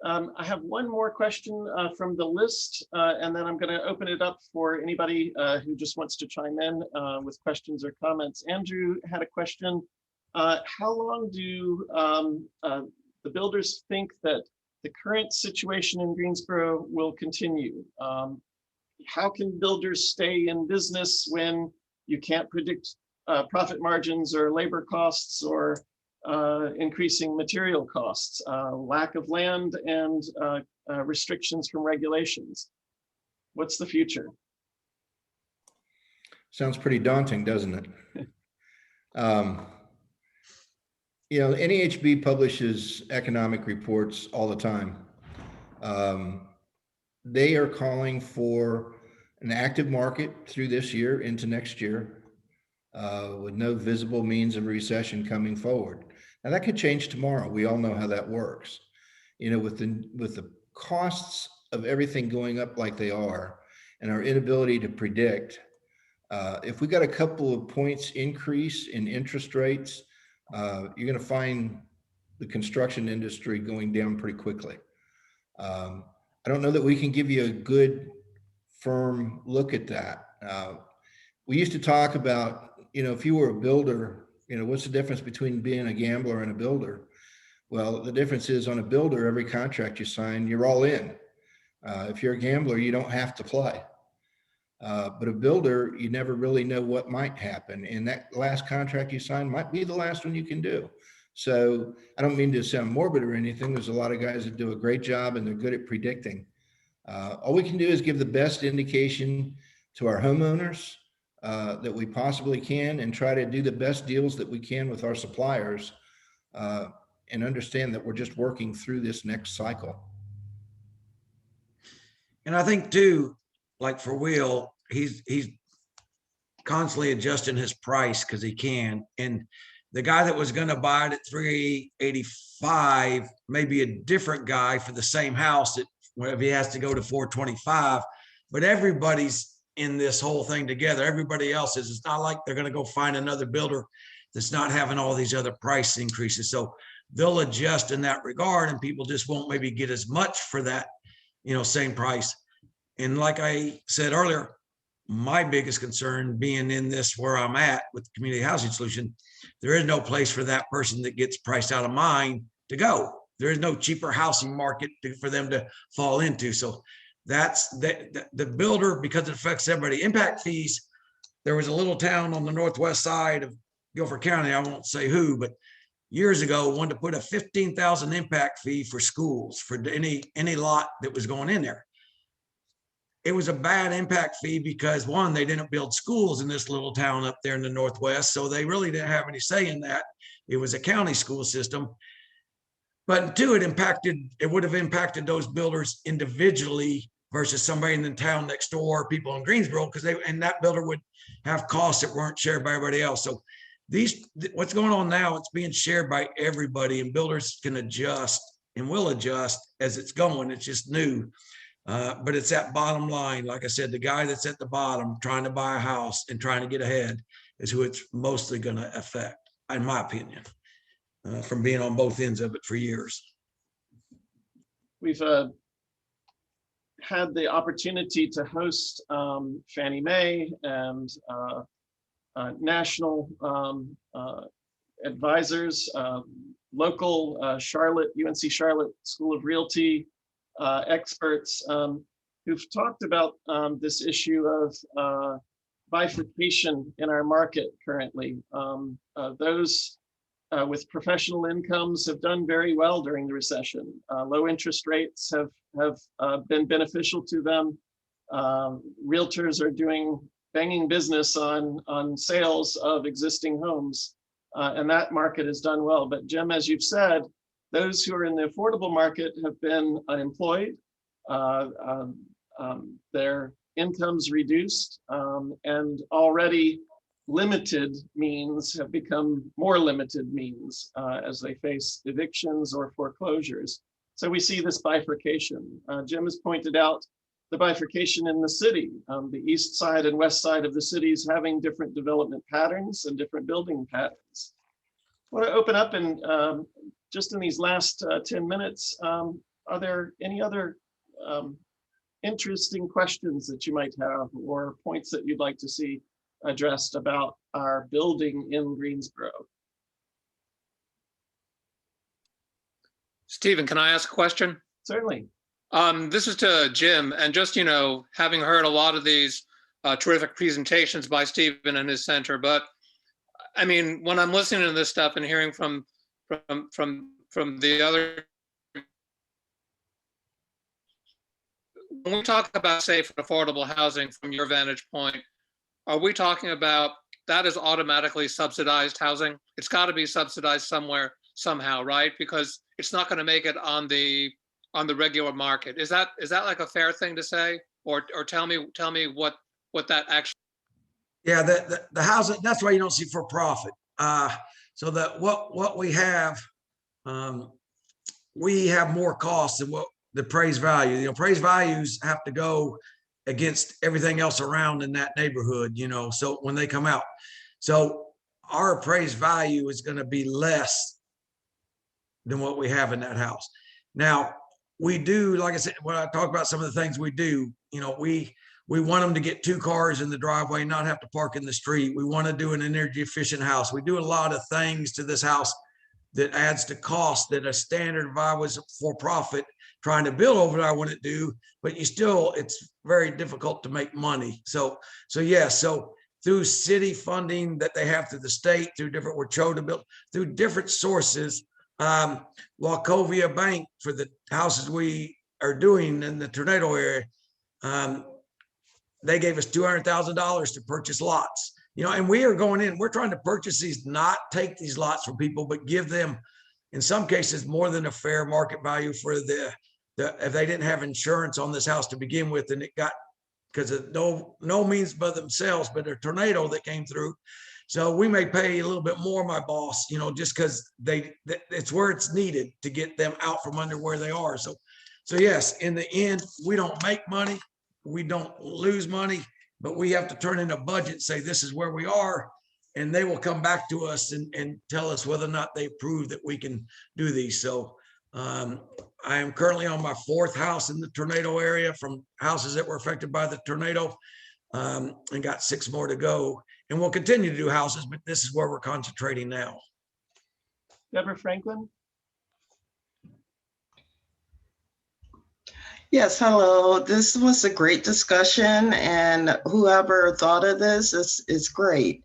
I have one more question from the list, and then I'm going to open it up for anybody who just wants to chime in with questions or comments. Andrew had a question. How long do the builders think that the current situation in Greensboro will continue? How can builders stay in business when you can't predict profit margins or labor costs or increasing material costs, lack of land, and restrictions from regulations? What's the future? Sounds pretty daunting, doesn't it? NAHB publishes economic reports all the time. They are calling for an active market through this year into next year, with no visible means of recession coming forward. Now that could change tomorrow. We all know how that works. With the costs of everything going up like they are, and our inability to predict, if we got a couple of points increase in interest rates, you're going to find the construction industry going down pretty quickly. I don't know that we can give you a good, firm look at that. We used to talk about, if you were a builder, what's the difference between being a gambler and a builder? Well, the difference is, on a builder, every contract you sign, you're all in. If you're a gambler, you don't have to play. But a builder, you never really know what might happen. And that last contract you sign might be the last one you can do. So I don't mean to sound morbid or anything. There's a lot of guys that do a great job and they're good at predicting. All we can do is give the best indication to our homeowners that we possibly can, and try to do the best deals that we can with our suppliers, and understand that we're just working through this next cycle. And I think too, like for Will, he's constantly adjusting his price because he can. And the guy that was going to buy it at $385 may be a different guy for the same house if he has to go to $425. But everybody's in this whole thing together. Everybody else is. It's not like they're going to go find another builder that's not having all these other price increases. So they'll adjust in that regard, and people just won't maybe get as much for that, same price. And like I said earlier, my biggest concern being in this where I'm at with the community housing solution, there is no place for that person that gets priced out of mine to go. There is no cheaper housing market for them to fall into. So that's the builder, because it affects everybody. Impact fees. There was a little town on the northwest side of Guilford County, I won't say who, but years ago wanted to put a 15,000 impact fee for schools for any lot that was going in there. It was a bad impact fee because, one, they didn't build schools in this little town up there in the northwest, so they really didn't have any say in that. It was a county school system. But two, it would have impacted those builders individually versus somebody in the town next door, people in Greensboro, because that builder would have costs that weren't shared by everybody else. So what's going on now, it's being shared by everybody, and builders can adjust and will adjust as it's going. It's just new. But it's that bottom line. Like I said, the guy that's at the bottom trying to buy a house and trying to get ahead is who it's mostly going to affect, in my opinion, from being on both ends of it for years. We've had the opportunity to host Fannie Mae and national advisors, local Charlotte, UNC Charlotte School of Realty experts who've talked about this issue of bifurcation in our market currently. Those with professional incomes have done very well during the recession. Low interest rates have been beneficial to them. Realtors are banging business on sales of existing homes, and that market has done well. But Jim, as you've said, those who are in the affordable market have been unemployed, their incomes reduced, and already limited means have become more limited means as they face evictions or foreclosures. So we see this bifurcation. Jim has pointed out the bifurcation in the city. The east side and west side of the city is having different development patterns and different building patterns. I want to open up and just in these last 10 minutes, are there any other interesting questions that you might have or points that you'd like to see addressed about our building in Greensboro? Stephen, can I ask a question? Certainly. This is to Jim, and just, having heard a lot of these terrific presentations by Stephen and his center, but I mean, when I'm listening to this stuff and hearing from the other, when we talk about safe and affordable housing from your vantage point, are we talking about that is automatically subsidized housing? It's got to be subsidized somewhere, somehow, right? Because it's not going to make it on the regular market. Is that like a fair thing to say? Or tell me what that actually. Yeah, the housing, that's why you don't see for profit. So that what we have more costs than what the appraised value. Appraised values have to go against everything else around in that neighborhood, so when they come out. So our appraised value is going to be less than what we have in that house. Now, we do, like I said, when I talk about some of the things we do, we want them to get 2 cars in the driveway, not have to park in the street. We want to do an energy efficient house. We do a lot of things to this house that adds to cost that a standard, if I was for profit trying to build over there, I wouldn't do, but it's very difficult to make money. So yes, so through city funding that they have through the state, through different, we're trying to build through different sources. Wachovia Bank, for the houses we are doing in the tornado area, they gave us $200,000 to purchase lots, and we are going in, we're trying to purchase these, not take these lots from people, but give them, in some cases, more than a fair market value for if they didn't have insurance on this house to begin with, and it got, because of no means by themselves, but a tornado that came through. So we may pay a little bit more, my boss, just because it's where it's needed to get them out from under where they are. So yes, in the end, we don't make money, we don't lose money, but we have to turn in a budget, say this is where we are, and they will come back to us and tell us whether or not they approve that we can do these. So I am currently on my 4th house in the tornado area from houses that were affected by the tornado. and got 6 more to go. And we'll continue to do houses, but this is where we're concentrating now. Deborah Franklin? Yes, hello. This was a great discussion, and whoever thought of this is great.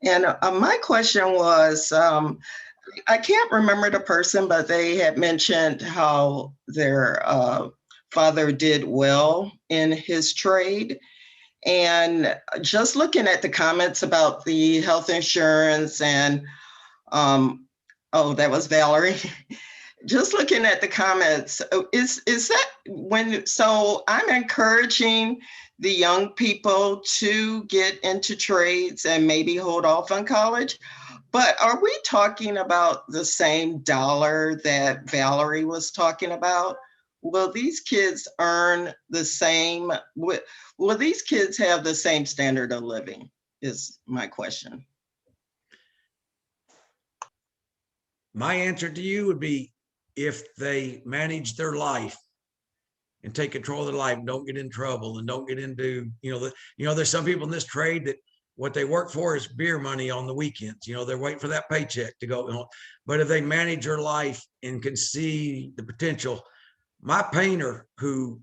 And my question was, I can't remember the person, but they had mentioned how their father did well in his trade. And just looking at the comments about the health insurance and, oh, that was Valerie. Just looking at the comments, is that when, so I'm encouraging the young people to get into trades and maybe hold off on college, but are we talking about the same dollar that Valerie was talking about? Will these kids earn the same, will these kids have the same standard of living is my question. My answer to you would be, if they manage their life and take control of their life, don't get in trouble and don't get into, there's some people in this trade that what they work for is beer money on the weekends. They're waiting for that paycheck to go. But if they manage their life and can see the potential, my painter who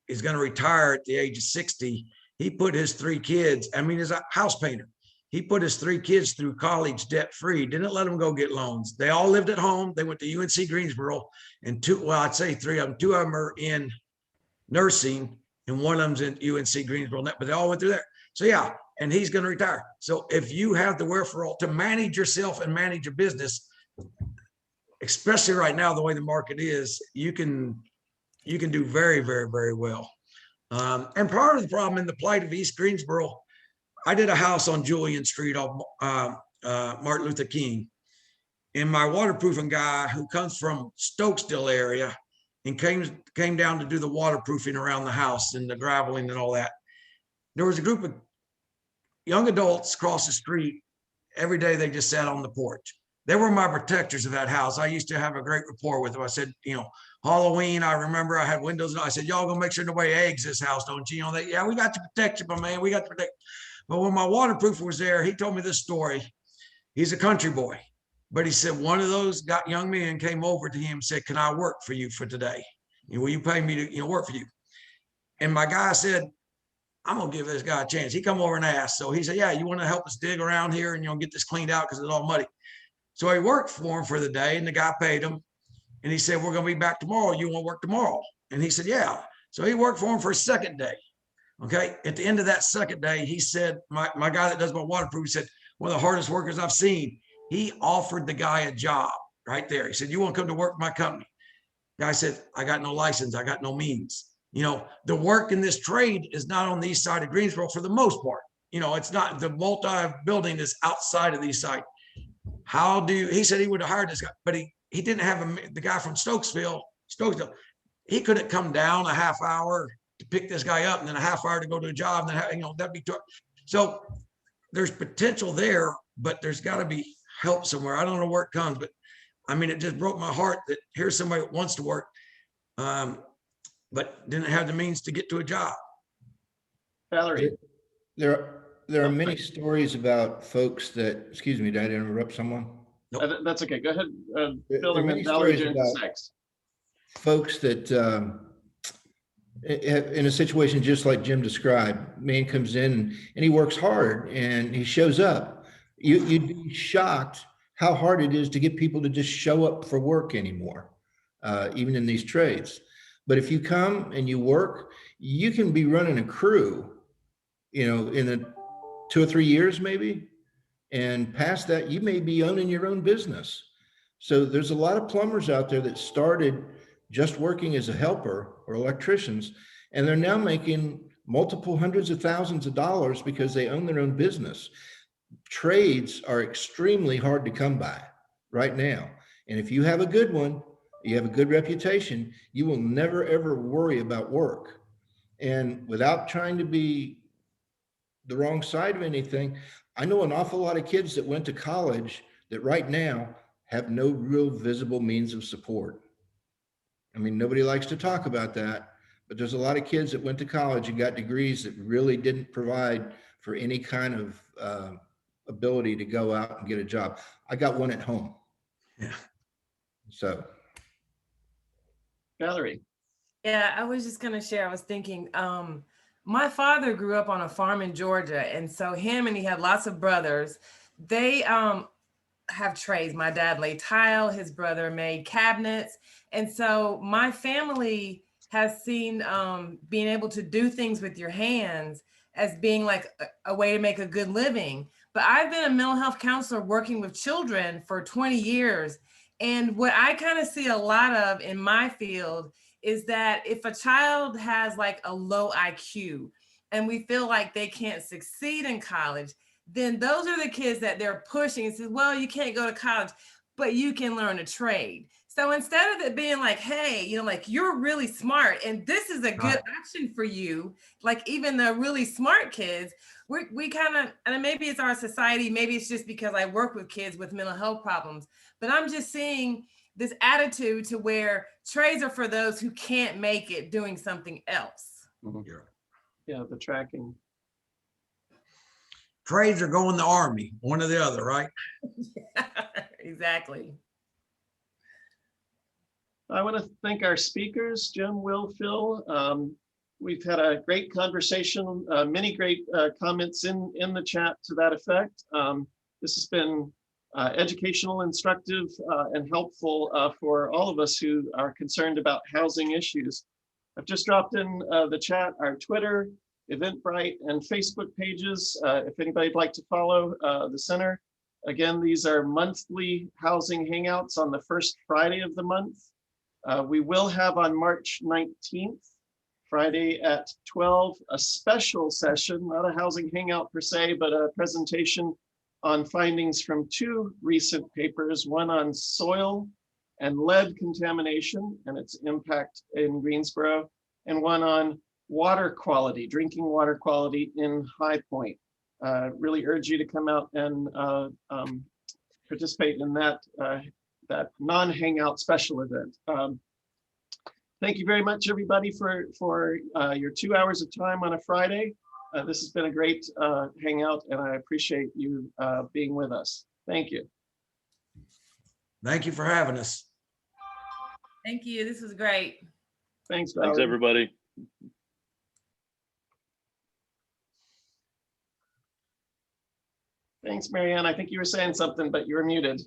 is going to retire at the age of 60, he put his 3 kids, he's a house painter. He put his 3 kids through college debt-free, didn't let them go get loans. They all lived at home. They went to UNC Greensboro, and I'd say 3 of them, 2 of them are in nursing, and 1 of them's in UNC Greensboro, but they all went through there. So yeah, and he's going to retire. So if you have the wherewithal to manage yourself and manage a business, especially right now, the way the market is, you can do very, very, very well. And part of the problem in the plight of East Greensboro, I did a house on Julian Street off Martin Luther King. And my waterproofing guy, who comes from Stokesdale area and came down to do the waterproofing around the house and the graveling and all that, there was a group of young adults across the street. Every day they just sat on the porch. They were my protectors of that house. I used to have a great rapport with them. I said, Halloween, I remember I had windows. I said, y'all gonna make sure nobody eggs this house, don't you? Yeah, we got to protect you, my man. We got to protect. But when my waterproofer was there, he told me this story. He's a country boy, but he said one of those young men came over to him and said, can I work for you for today? Will you pay me to work for you? And my guy said, I'm gonna give this guy a chance. He come over and asked. So he said, yeah, you want to help us dig around here and get this cleaned out because it's all muddy. So he worked for him for the day, and the guy paid him. And he said, we're gonna be back tomorrow. You want to work tomorrow? And he said, yeah. So he worked for him for a second day. Okay. At the end of that second day, he said, my guy that does my waterproof, he said, one of the hardest workers I've seen. He offered the guy a job right there. He said, you want to come to work for my company? The guy said, I got no license. I got no means. The work in this trade is not on the east side of Greensboro for the most part. It's not, the multi-building is outside of the east side. He said he would have hired this guy, but he didn't have the guy from Stokesdale. He couldn't come down a half hour to pick this guy up and then a half hour to go to a job. And then, that'd be too. So there's potential there, but there's got to be help somewhere. I don't know where it comes, but it just broke my heart that here's somebody that wants to work, but didn't have the means to get to a job. Valerie. There are many stories about folks that, excuse me, did I interrupt someone? Nope. That's okay. Go ahead. There Bill, are and many then Valerie stories Jones about next. folks that in a situation just like Jim described, man comes in and he works hard and he shows up. You'd be shocked how hard it is to get people to just show up for work anymore, even in these trades. But if you come and you work, you can be running a crew, in a 2 or 3 years maybe, and past that, you may be owning your own business. So there's a lot of plumbers out there that started just working as a helper or electricians, and they're now making multiple hundreds of thousands of dollars because they own their own business. Trades are extremely hard to come by right now. And if you have a good one, you have a good reputation, you will never, ever worry about work. And without trying to be the wrong side of anything, I know an awful lot of kids that went to college that right now have no real visible means of support. Nobody likes to talk about that, But there's a lot of kids that went to college and got degrees that really didn't provide for any kind of ability to go out and get a job. I got one at home. Yeah. So. Valerie. Yeah, I was just gonna share. I was thinking, my father grew up on a farm in Georgia, and so him and he had lots of brothers. They have trades. My dad laid tile, his brother made cabinets, and so my family has seen being able to do things with your hands as being like a way to make a good living. But I've been a mental health counselor working with children for 20 years, and what I kind of see a lot of in my field is that if a child has like a low IQ and we feel like they can't succeed in college, then those are the kids that they're pushing and says, well, you can't go to college, but you can learn a trade. So instead of it being like, hey, you know, like you're really smart and this is a good option for you, like even the really smart kids, we kind of, and maybe it's our society, maybe it's just because I work with kids with mental health problems, but I'm just seeing this attitude to where trades are for those who can't make it doing something else. Yeah, the tracking. Trades are going the Army, one or the other, right? Exactly. I want to thank our speakers, Jim, Will, Phil. We've had a great conversation, many great comments in the chat to that effect. This has been educational, instructive, and helpful for all of us who are concerned about housing issues. I've just dropped in the chat our Twitter, Eventbrite, and Facebook pages. If anybody'd like to follow the center. Again, these are monthly housing hangouts on the first Friday of the month. We will have on March 19th, Friday at 12, a special session, not a housing hangout per se, but a presentation on findings from two recent papers, one on soil and lead contamination and its impact in Greensboro, and one on water quality, drinking water quality in High Point. Really urge you to come out and participate in that non-hangout special event. Thank you very much, everybody, for your 2 hours of time on a Friday. This has been a great hangout, and I appreciate you being with us. Thank you. Thank you for having us. Thank you. This was great. Thanks, Valerie. Thanks, everybody. Thanks, Marianne. I think you were saying something, but you were muted.